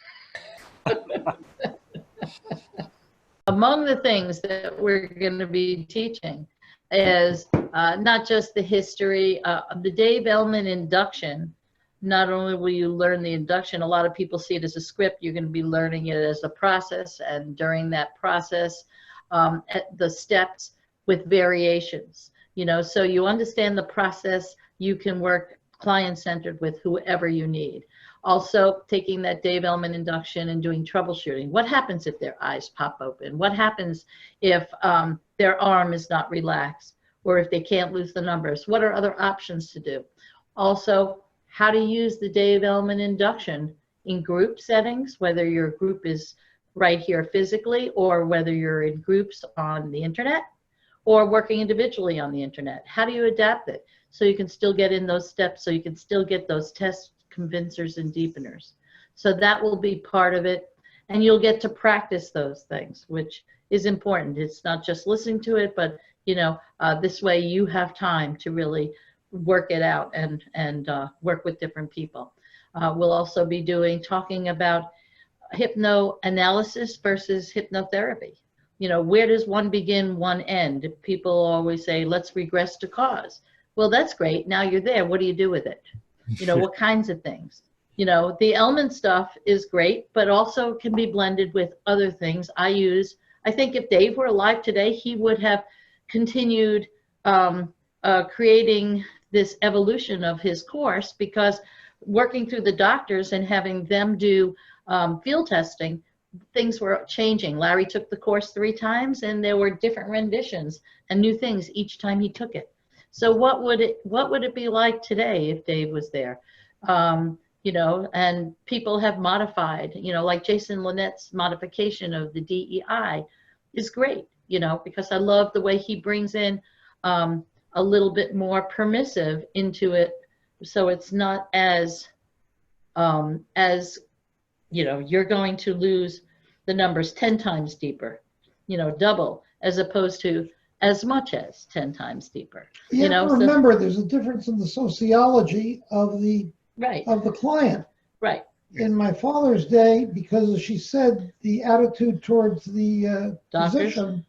Among the things that we're going to be teaching is not just the history of the Dave Elman induction. Not only will you learn the induction, a lot of people see it as a script. You're going to be learning it as a process, and during that process, the steps with variations. You know, so you understand the process. You can work client-centered with whoever you need. Also, taking that Dave Elman induction and doing troubleshooting. What happens if their eyes pop open? What happens if their arm is not relaxed, or if they can't lose the numbers? What are other options to do? Also, how to use the Dave Elman induction in group settings, whether your group is right here physically, or whether you're in groups on the internet, or working individually on the internet. How do you adapt it so you can still get in those steps, so you can still get those test convincers and deepeners? So that will be part of it, and you'll get to practice those things, which is important. It's not just listening to it, but you know, this way you have time to really work it out and work with different people. We'll also be talking about hypnoanalysis versus hypnotherapy. You know, where does one begin, one end? People always say, let's regress to cause. Well, that's great. Now you're there. What do you do with it? You know, what kinds of things? You know, the Elman stuff is great, but also can be blended with other things. I think if Dave were alive today, he would have continued creating this evolution of his course, because working through the doctors and having them do field testing, things were changing. Larry took the course 3 times, and there were different renditions and new things each time he took it. So what would it be like today if Dave was there? You know, and people have modified, you know, like Jason Linnett's modification of the DEI is great, you know, because I love the way he brings in a little bit more permissive into it, so it's not as you know, you're going to lose the numbers 10 times deeper, you know, double, as opposed to as much as 10 times deeper. You know, remember, there's a difference in the sociology of the client. Right. In my father's day, because as she said, the attitude towards the physician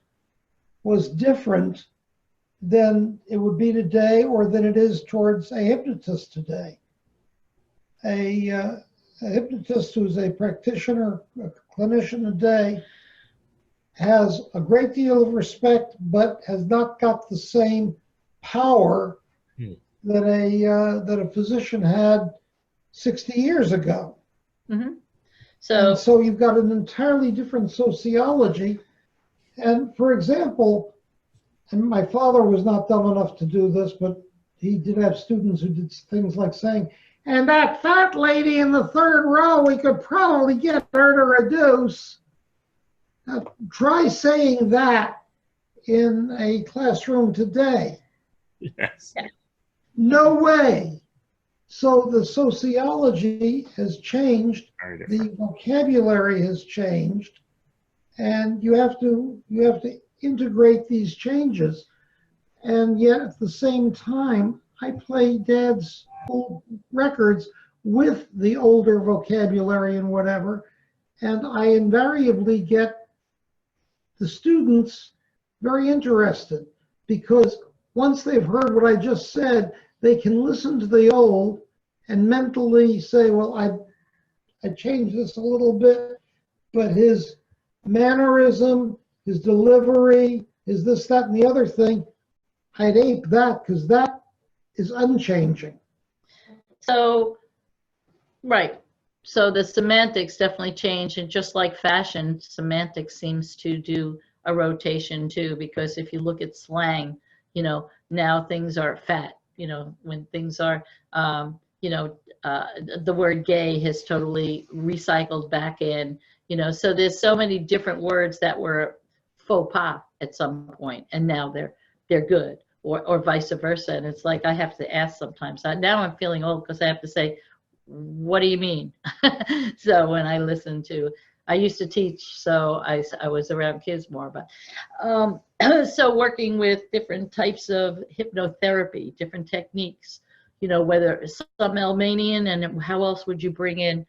was different than it would be today, or than it is towards a hypnotist today. A hypnotist who's a practitioner, a clinician today, has a great deal of respect, but has not got the same power that a physician had 60 years ago. Mm-hmm. And so you've got an entirely different sociology. And for example, and my father was not dumb enough to do this, but he did have students who did things like saying, and that fat lady in the third row, we could probably get her to reduce. Now, try saying that in a classroom today. Yes. No way. So the sociology has changed, the vocabulary has changed, and you have to integrate these changes. And yet at the same time, I play Dad's old records with the older vocabulary and whatever, and I invariably get the students very interested, because once they've heard what I just said, they can listen to the old and mentally say, well, I changed this a little bit, but his mannerism, his delivery, his this, that, and the other thing, I'd ape that because that is unchanging. So, right. So the semantics definitely change, and just like fashion, semantics seems to do a rotation too, because if you look at slang, you know, now things are fat, you know, when things are, you know, the word gay has totally recycled back in, you know, so there's so many different words that were faux pas at some point, and now they're good, or vice versa. And it's like, I have to ask sometimes. Now I'm feeling old because I have to say, what do you mean? So when I listen to, I used to teach, so I was around kids more, but so working with different types of hypnotherapy, different techniques, you know, whether some Elmanian, and how else would you bring in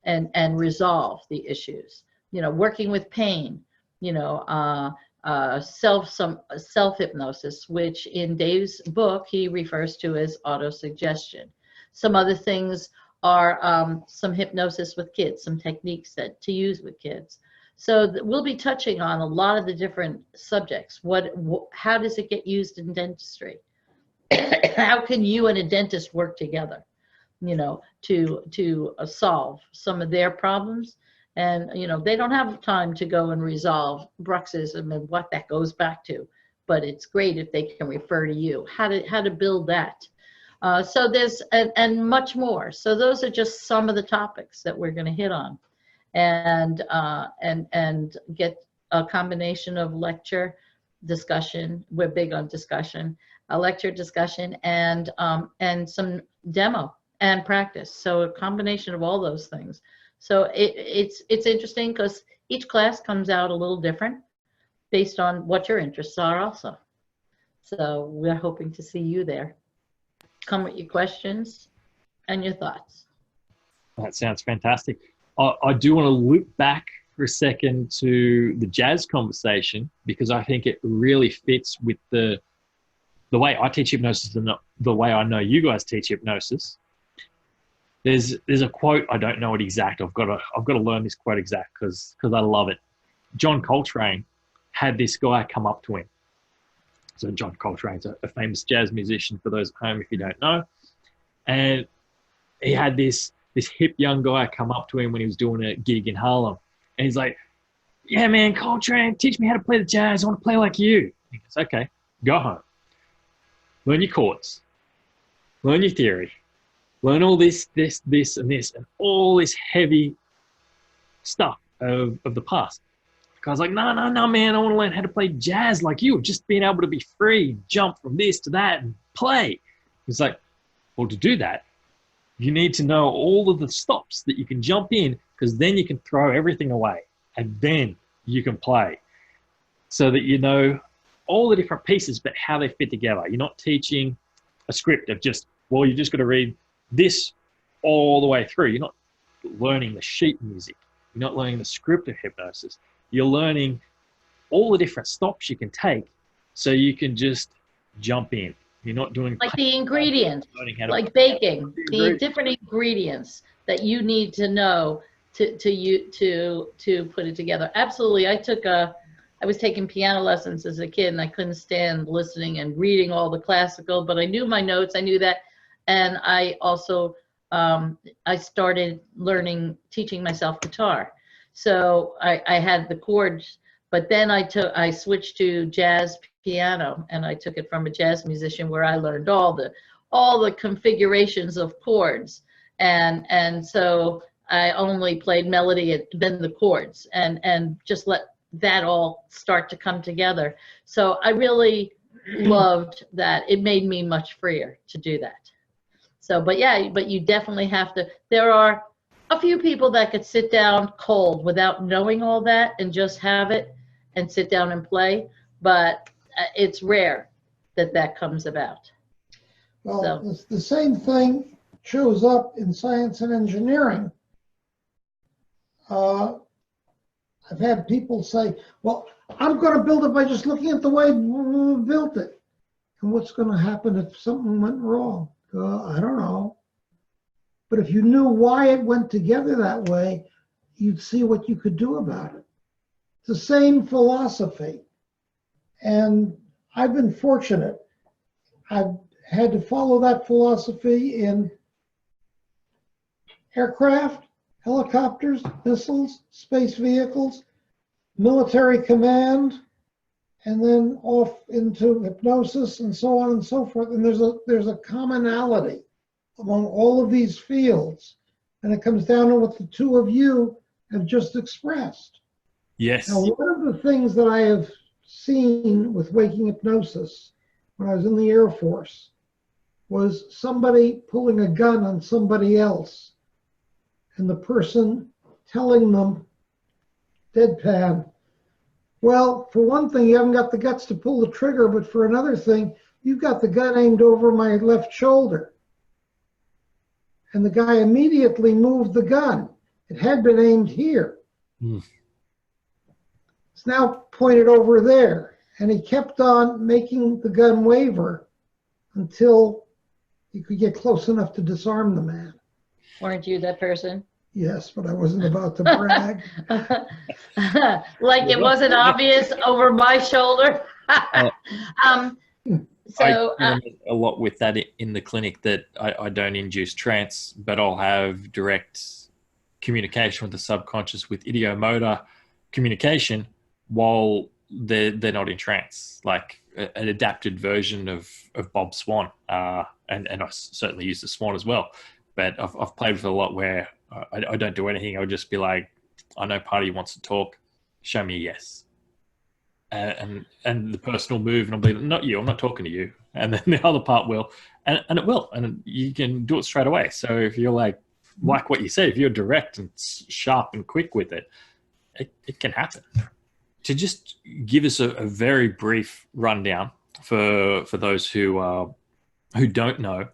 and resolve the issues, you know, working with pain, you know, self hypnosis, which in Dave's book he refers to as autosuggestion. Some other things are some hypnosis with kids, some techniques that to use with kids. So we'll be touching on a lot of the different subjects. How does it get used in dentistry? How can you and a dentist work together, you know, to solve some of their problems? And, you know, they don't have time to go and resolve bruxism and what that goes back to, but it's great if they can refer to you, how to build that. So there's, and much more. So those are just some of the topics that we're going to hit on, and get a combination of lecture, discussion. We're big on discussion, a lecture, discussion, and some demo and practice. So a combination of all those things. So it's interesting because each class comes out a little different based on what your interests are also. So we're hoping to see you there. Come with your questions and your thoughts. That sounds fantastic. I do want to loop back for a second to the jazz conversation, because I think it really fits with the way I teach hypnosis and the way I know you guys teach hypnosis. There's a quote, I don't know it exact. I've got to learn this quote exact because I love it. John Coltrane had this guy come up to him. So John Coltrane's a famous jazz musician, for those at home if you don't know. And he had this hip young guy come up to him when he was doing a gig in Harlem. And he's like, yeah, man, Coltrane, teach me how to play the jazz. I want to play like you. He goes, okay, go home. Learn your chords. Learn your theory. Learn all this, and all this heavy stuff of the past. I was like, no, man, I want to learn how to play jazz like you, just being able to be free, jump from this to that and play. It's like, well, to do that, you need to know all of the stops that you can jump in, because then you can throw everything away and then you can play, so that you know all the different pieces, but how they fit together. You're not teaching a script of just, well, you just got to read this all the way through. You're not learning the sheet music. You're not learning the script of hypnosis. You're learning all the different stops you can take so you can just jump in. You're not doing like the ingredients, like baking, the different ingredients that you need to know to put it together. Absolutely. I I was taking piano lessons as a kid, and I couldn't stand listening and reading all the classical, but I knew my notes, I knew that. And I also, I started teaching myself guitar. So I had the chords, but then I switched to jazz piano, and I took it from a jazz musician where I learned all the configurations of chords. And so I only played melody and then the chords, and just let that all start to come together. So I really loved that. It made me much freer to do that. So, but yeah, but you definitely have to, there are a few people that could sit down cold without knowing all that and just have it and sit down and play, but it's rare that comes about. Well, so the same thing shows up in science and engineering. I've had people say, well, I'm going to build it by just looking at the way we built it. And what's going to happen if something went wrong? I don't know. But if you knew why it went together that way, you'd see what you could do about it. It's the same philosophy. And I've been fortunate. I've had to follow that philosophy in aircraft, helicopters, missiles, space vehicles, military command, and then off into hypnosis and so on and so forth. And there's a commonality among all of these fields, and it comes down to what the two of you have just expressed. Yes. Now, one of the things that I have seen with waking hypnosis when I was in the Air Force was somebody pulling a gun on somebody else, and the person telling them, deadpan, well, for one thing, you haven't got the guts to pull the trigger, but for another thing, you've got the gun aimed over my left shoulder. And the guy immediately moved the gun. It had been aimed here. It's now pointed over there. And he kept on making the gun waver until he could get close enough to disarm the man. Weren't you that person? Yes, but I wasn't about to brag. Like it wasn't obvious over my shoulder. So I a lot with that in the clinic, that I don't induce trance, but I'll have direct communication with the subconscious with ideomotor communication while they're not in trance, like an adapted version of Bob Swan, and I certainly use the Swan as well. But I've played with it a lot where I don't do anything. I'll just be like, I know part of you wants to talk. Show me a yes. And the person will move, and I'll be like, not you, I'm not talking to you. And then the other part will, and it will. And you can do it straight away. So if you're like what you said, if you're direct and sharp and quick with it, it can happen. To just give us a very brief rundown for those who don't know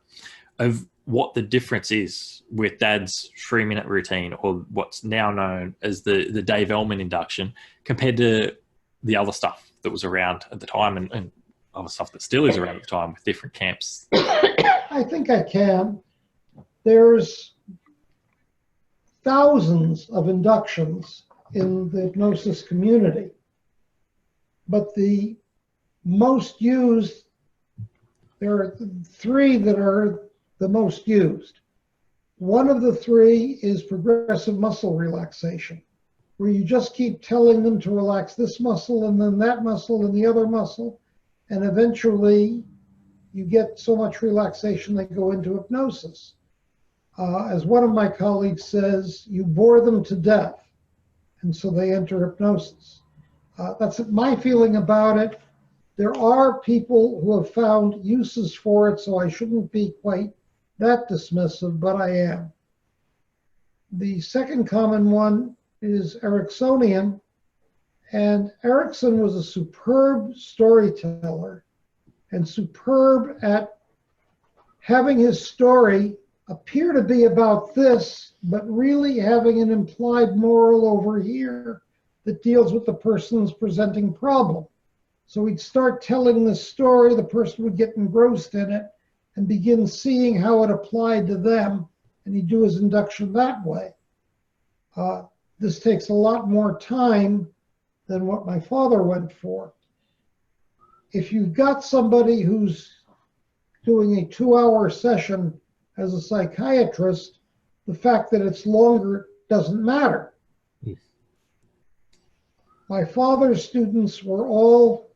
of what the difference is with Dad's 3-minute routine, or what's now known as the Dave Elman induction, compared to the other stuff that was around at the time, and other stuff that still is around at the time with different camps. I think I can. There's thousands of inductions in the hypnosis community, but the most used, there are 3 that are the most used. One of the 3 is progressive muscle relaxation, where you just keep telling them to relax this muscle and then that muscle and the other muscle, and eventually you get so much relaxation they go into hypnosis. As one of my colleagues says, you bore them to death, and so they enter hypnosis. That's my feeling about it. There are people who have found uses for it, so I shouldn't be quite that dismissive, but I am. The second common one is Ericksonian, and Erickson was a superb storyteller and superb at having his story appear to be about this, but really having an implied moral over here that deals with the person's presenting problem. So he'd start telling the story, the person would get engrossed in it and begin seeing how it applied to them, and he'd do his induction that way. This takes a lot more time than what my father went for. If you've got somebody who's doing a 2-hour session as a psychiatrist, the fact that it's longer doesn't matter. My father's students were all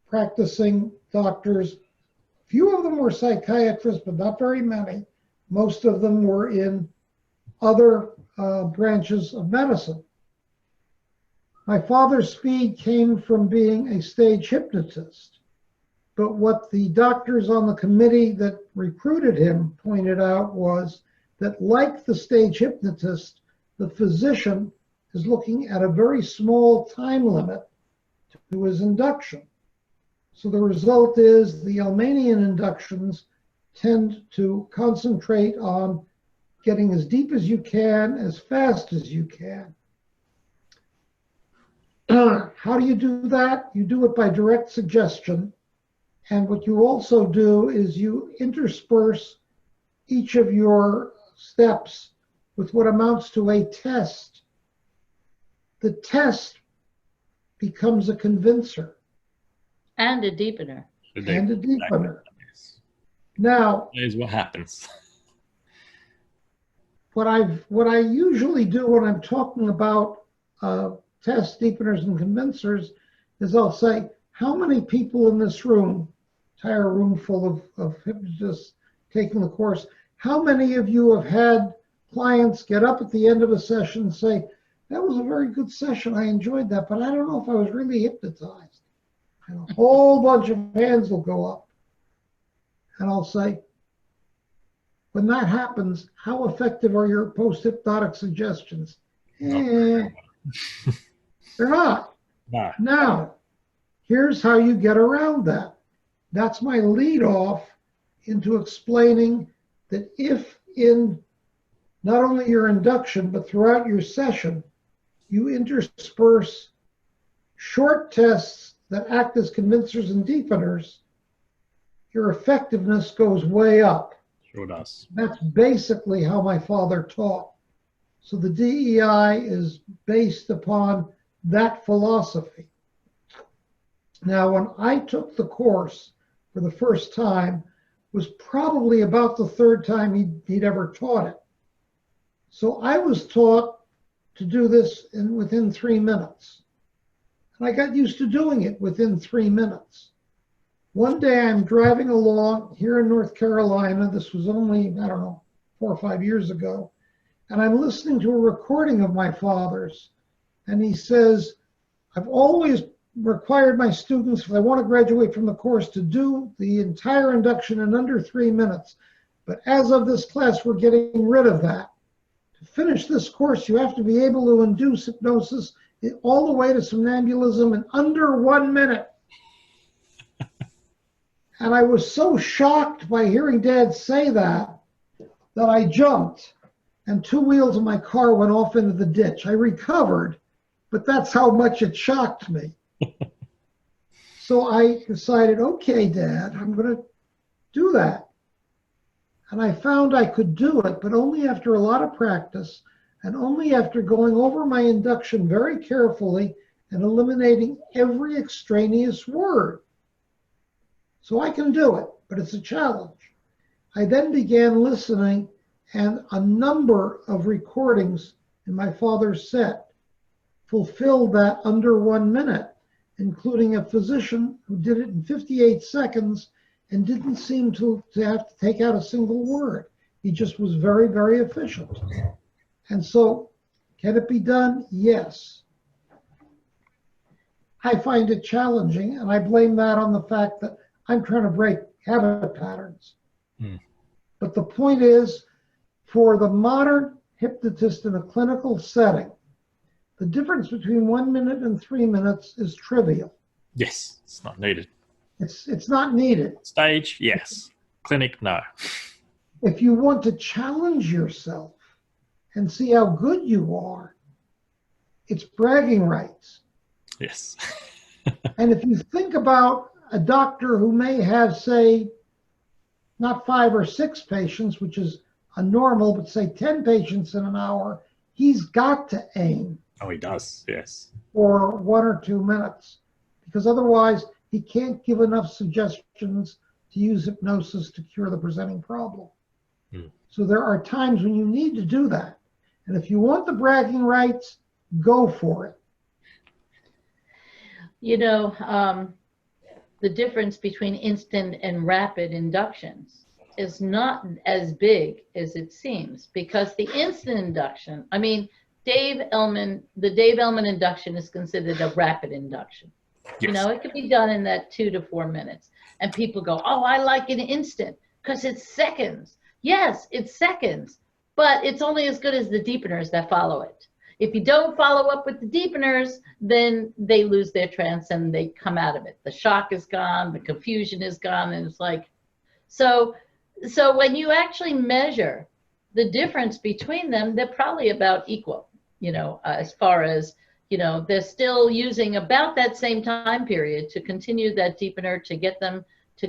practicing doctors. Few of them were psychiatrists, but not very many. Most of them were in other branches of medicine. My father's speed came from being a stage hypnotist. But what the doctors on the committee that recruited him pointed out was that, like the stage hypnotist, the physician is looking at a very small time limit to his induction. So the result is the Elmanian inductions tend to concentrate on getting as deep as you can, as fast as you can. How do you do that? You do it by direct suggestion. And what you also do is you intersperse each of your steps with what amounts to a test. The test becomes a convincer. And a deepener. And a deepener. Yes. Now, Here's what happens. what I usually do when I'm talking about tests, deepeners, and convincers is I'll say, how many people in this room, entire room full of hypnotists taking the course, how many of you have had clients get up at the end of a session and say, that was a very good session, I enjoyed that, but I don't know if I was really hypnotized? And a whole bunch of hands will go up. And I'll say, when that happens, how effective are your post-hypnotic suggestions? They're not. No. Now, here's how you get around that. That's my lead off into explaining that if in not only your induction, but throughout your session, you intersperse short tests that act as convincers and deepeners, your effectiveness goes way up. Sure does. That's basically how my father taught. So the DEI is based upon that philosophy. Now, when I took the course for the first time, was probably about the third time he'd ever taught it. So I was taught to do this within 3 minutes. And I got used to doing it within 3 minutes. One day I'm driving along here in North Carolina. This was only, I don't know, 4 or 5 years ago. And I'm listening to a recording of my father's. And he says, I've always required my students, if they want to graduate from the course, to do the entire induction in under 3 minutes. But as of this class, we're getting rid of that. To finish this course, you have to be able to induce hypnosis all the way to somnambulism in under 1 minute. And I was so shocked by hearing Dad say that I jumped and 2 wheels of my car went off into the ditch. I recovered, but that's how much it shocked me. So I decided, okay, Dad, I'm going to do that. And I found I could do it, but only after a lot of practice and only after going over my induction very carefully and eliminating every extraneous word. So I can do it, but it's a challenge. I then began listening, and a number of recordings in my father's set fulfilled that under 1 minute, including a physician who did it in 58 seconds and didn't seem to have to take out a single word. He just was very, very efficient. And so, can it be done? Yes. I find it challenging, and I blame that on the fact that I'm trying to break habit patterns. But the point is, for the modern hypnotist in a clinical setting, the difference between 1 minute and 3 minutes is trivial. Yes, it's not needed. It's not needed. Stage, yes. Clinic, no. If you want to challenge yourself and see how good you are, it's bragging rights. Yes. And if you think about a doctor who may have, say, not 5 or 6 patients, which is a normal, but say 10 patients in an hour, he's got to aim. Oh, he does, yes. for 1 or 2 minutes, because otherwise he can't give enough suggestions to use hypnosis to cure the presenting problem. So there are times when you need to do that. And if you want the bragging rights, go for it. You know, the difference between instant and rapid inductions is not as big as it seems, because the instant induction, I mean, the Dave Elman induction is considered a rapid induction. Yes. You know, it could be done in that 2 to 4 minutes. And people go, oh, I like an instant because it's seconds. Yes, it's seconds, but it's only as good as the deepeners that follow it. If you don't follow up with the deepeners, then they lose their trance and they come out of it. The shock is gone, the confusion is gone, and it's like, so when you actually measure the difference between them, they're probably about equal, you know, as far as, you know, they're still using about that same time period to continue that deepener to get them to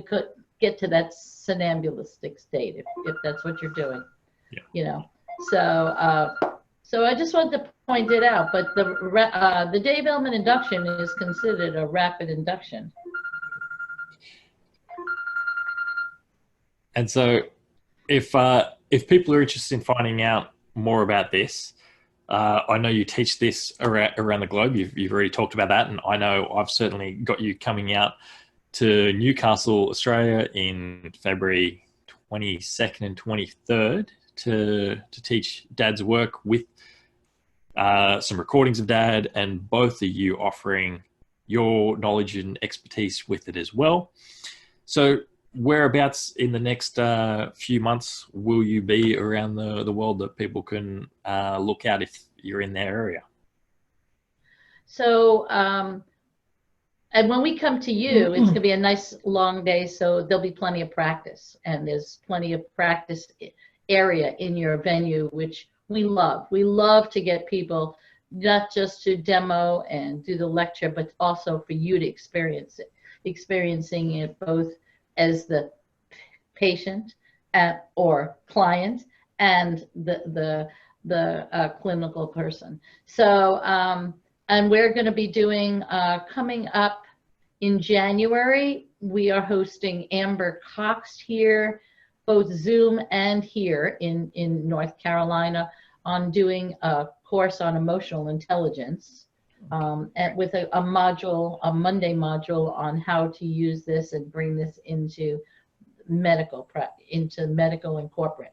get to that somnambulistic state, if that's what you're doing. Yeah. You know, so I just wanted to point it out, but the Dave Elman induction is considered a rapid induction. And so if people are interested in finding out more about this, I know you teach this around the globe. You've already talked about that, and I know I've certainly got you coming out to Newcastle, Australia in February 22nd and 23rd to teach Dad's work with some recordings of Dad, and both of you offering your knowledge and expertise with it as well. So whereabouts in the next few months will you be around the world that people can look at if you're in their area? So, and when we come to you, it's going to be a nice long day, so there'll be plenty of practice, and there's plenty of practice area in your venue, which we love. We love to get people not just to demo and do the lecture, but also for you to experience it, experiencing it both as the patient or client and the clinical person. So, and we're going to be doing, coming up in January, we are hosting Amber Cox here, both Zoom and here in North Carolina, on doing a course on emotional intelligence, and with a module, a Monday module on how to use this and bring this into medical and corporate.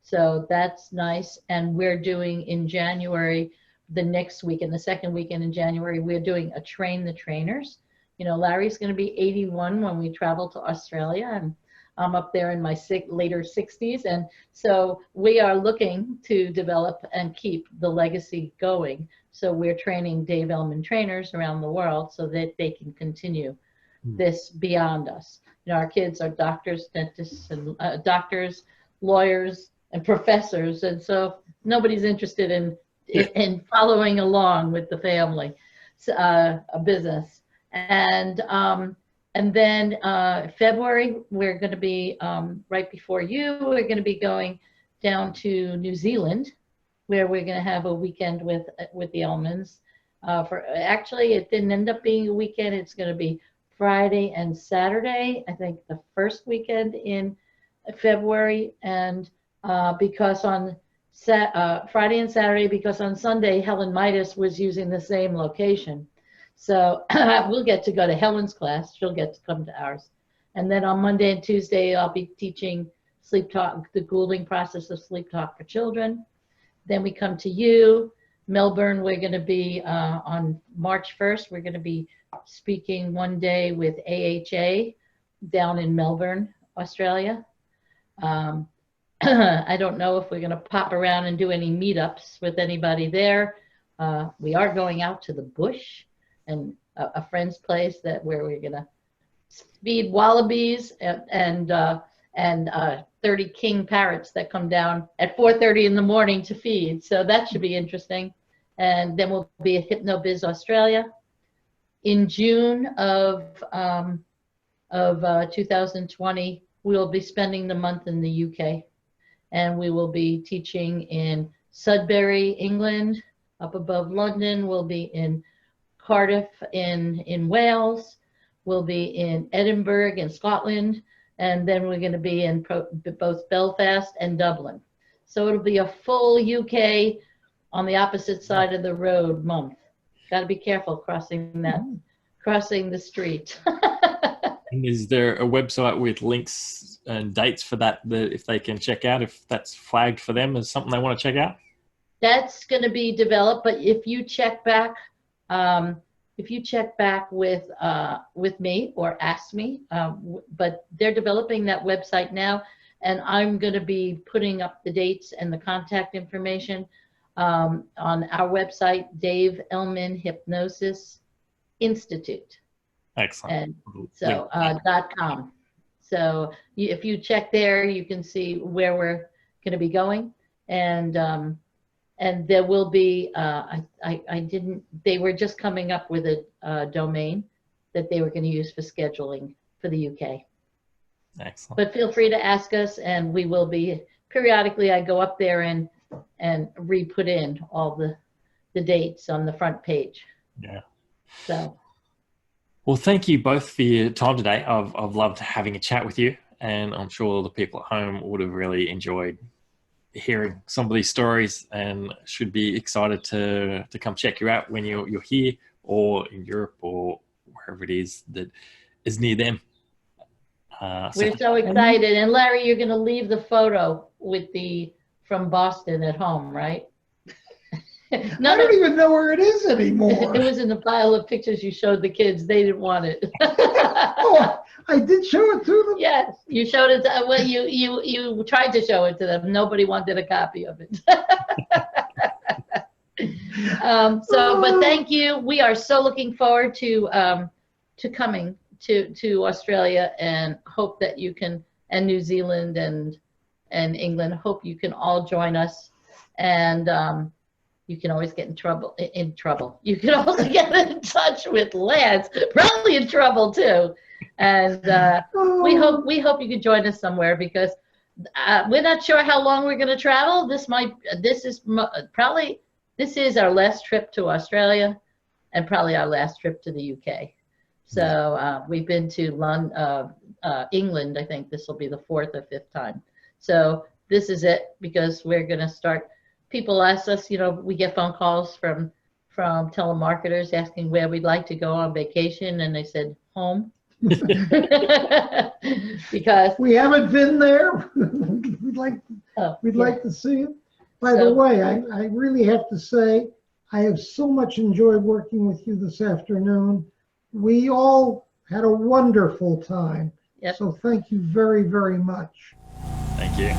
So that's nice. And we're doing in January, the next week, and the second weekend in January, we're doing a Train the Trainers. You know, Larry's going to be 81 when we travel to Australia, and I'm up there in my later 60s. And so we are looking to develop and keep the legacy going. So we're training Dave Elman trainers around the world so that they can continue this beyond us. You know, our kids are doctors, dentists, and doctors, lawyers, and professors. And so nobody's interested in following along with the family business. And then February, we're going to be, right before you, we're going to be going down to New Zealand, where we're going to have a weekend with the Elmans. Actually, it didn't end up being a weekend. It's going to be Friday and Saturday, I think the first weekend in February. And because on Friday and Saturday, because on Sunday, Helen Midas was using the same location. So we'll get to go to Helen's class. She'll get to come to ours. And then on Monday and Tuesday, I'll be teaching sleep talk, the Goulding process of sleep talk for children. Then we come to you, Melbourne. We're going to be on March 1st. We're going to be speaking one day with AHA down in Melbourne, Australia. I don't know if we're going to pop around and do any meetups with anybody there. We are going out to the bush and a friend's place where we're going to feed wallabies and 30 king parrots that come down at 4:30 in the morning to feed. So that should be interesting. And then we'll be at HypnoBiz Australia. In June of 2020, we'll be spending the month in the UK. And we will be teaching in Sudbury, England, up above London. We'll be in Cardiff in Wales. We'll be in Edinburgh in Scotland. And then we're going to be in both Belfast and Dublin. So it'll be a full UK on the opposite side of the road month. Got to be careful crossing the street. And is there a website with links and dates for that if they can check out, if that's flagged for them as something they want to check out? That's going to be developed, but if you check back with me or ask me, but they're developing that website now, and I'm going to be putting up the dates and the contact information on our website, Dave Elman Hypnosis Institute. Excellent. And so .com. So if you check there, you can see where we're going to be going, and there will be. They were just coming up with a domain that they were going to use for scheduling for the UK. Excellent. But feel free to ask us, and we will be periodically. I go up there and re-put in all the dates on the front page. Yeah. So. Well, thank you both for your time today. I've loved having a chat with you, and I'm sure the people at home would have really enjoyed hearing some of these stories and should be excited to come check you out when you're here or in Europe or wherever it is that is near them. We're so excited. And Larry, you're going to leave the photo with from Boston at home, right? I don't even know where it is anymore. It was in the pile of pictures you showed the kids. They didn't want it. Oh, I did show it to them? Yes, you showed it. Well, you tried to show it to them. Nobody wanted a copy of it. But thank you. We are so looking forward to coming to Australia, and hope that you can, and New Zealand and England. Hope you can all join us, and you can always get in trouble. You can also get in touch with Lance, probably in trouble too. And we hope you can join us somewhere, because we're not sure how long we're going to travel. This is our last trip to Australia, and probably our last trip to the UK. So we've been to England. I think this will be the 4th or 5th time. So this is it, because we're going to start. People ask us, we get phone calls from telemarketers asking where we'd like to go on vacation, and I said home. Because we haven't been there. We'd like to see it. By the way, I really have to say I have so much enjoyed working with you this afternoon. We all had a wonderful time. Yep. So thank you very, very much. Thank you.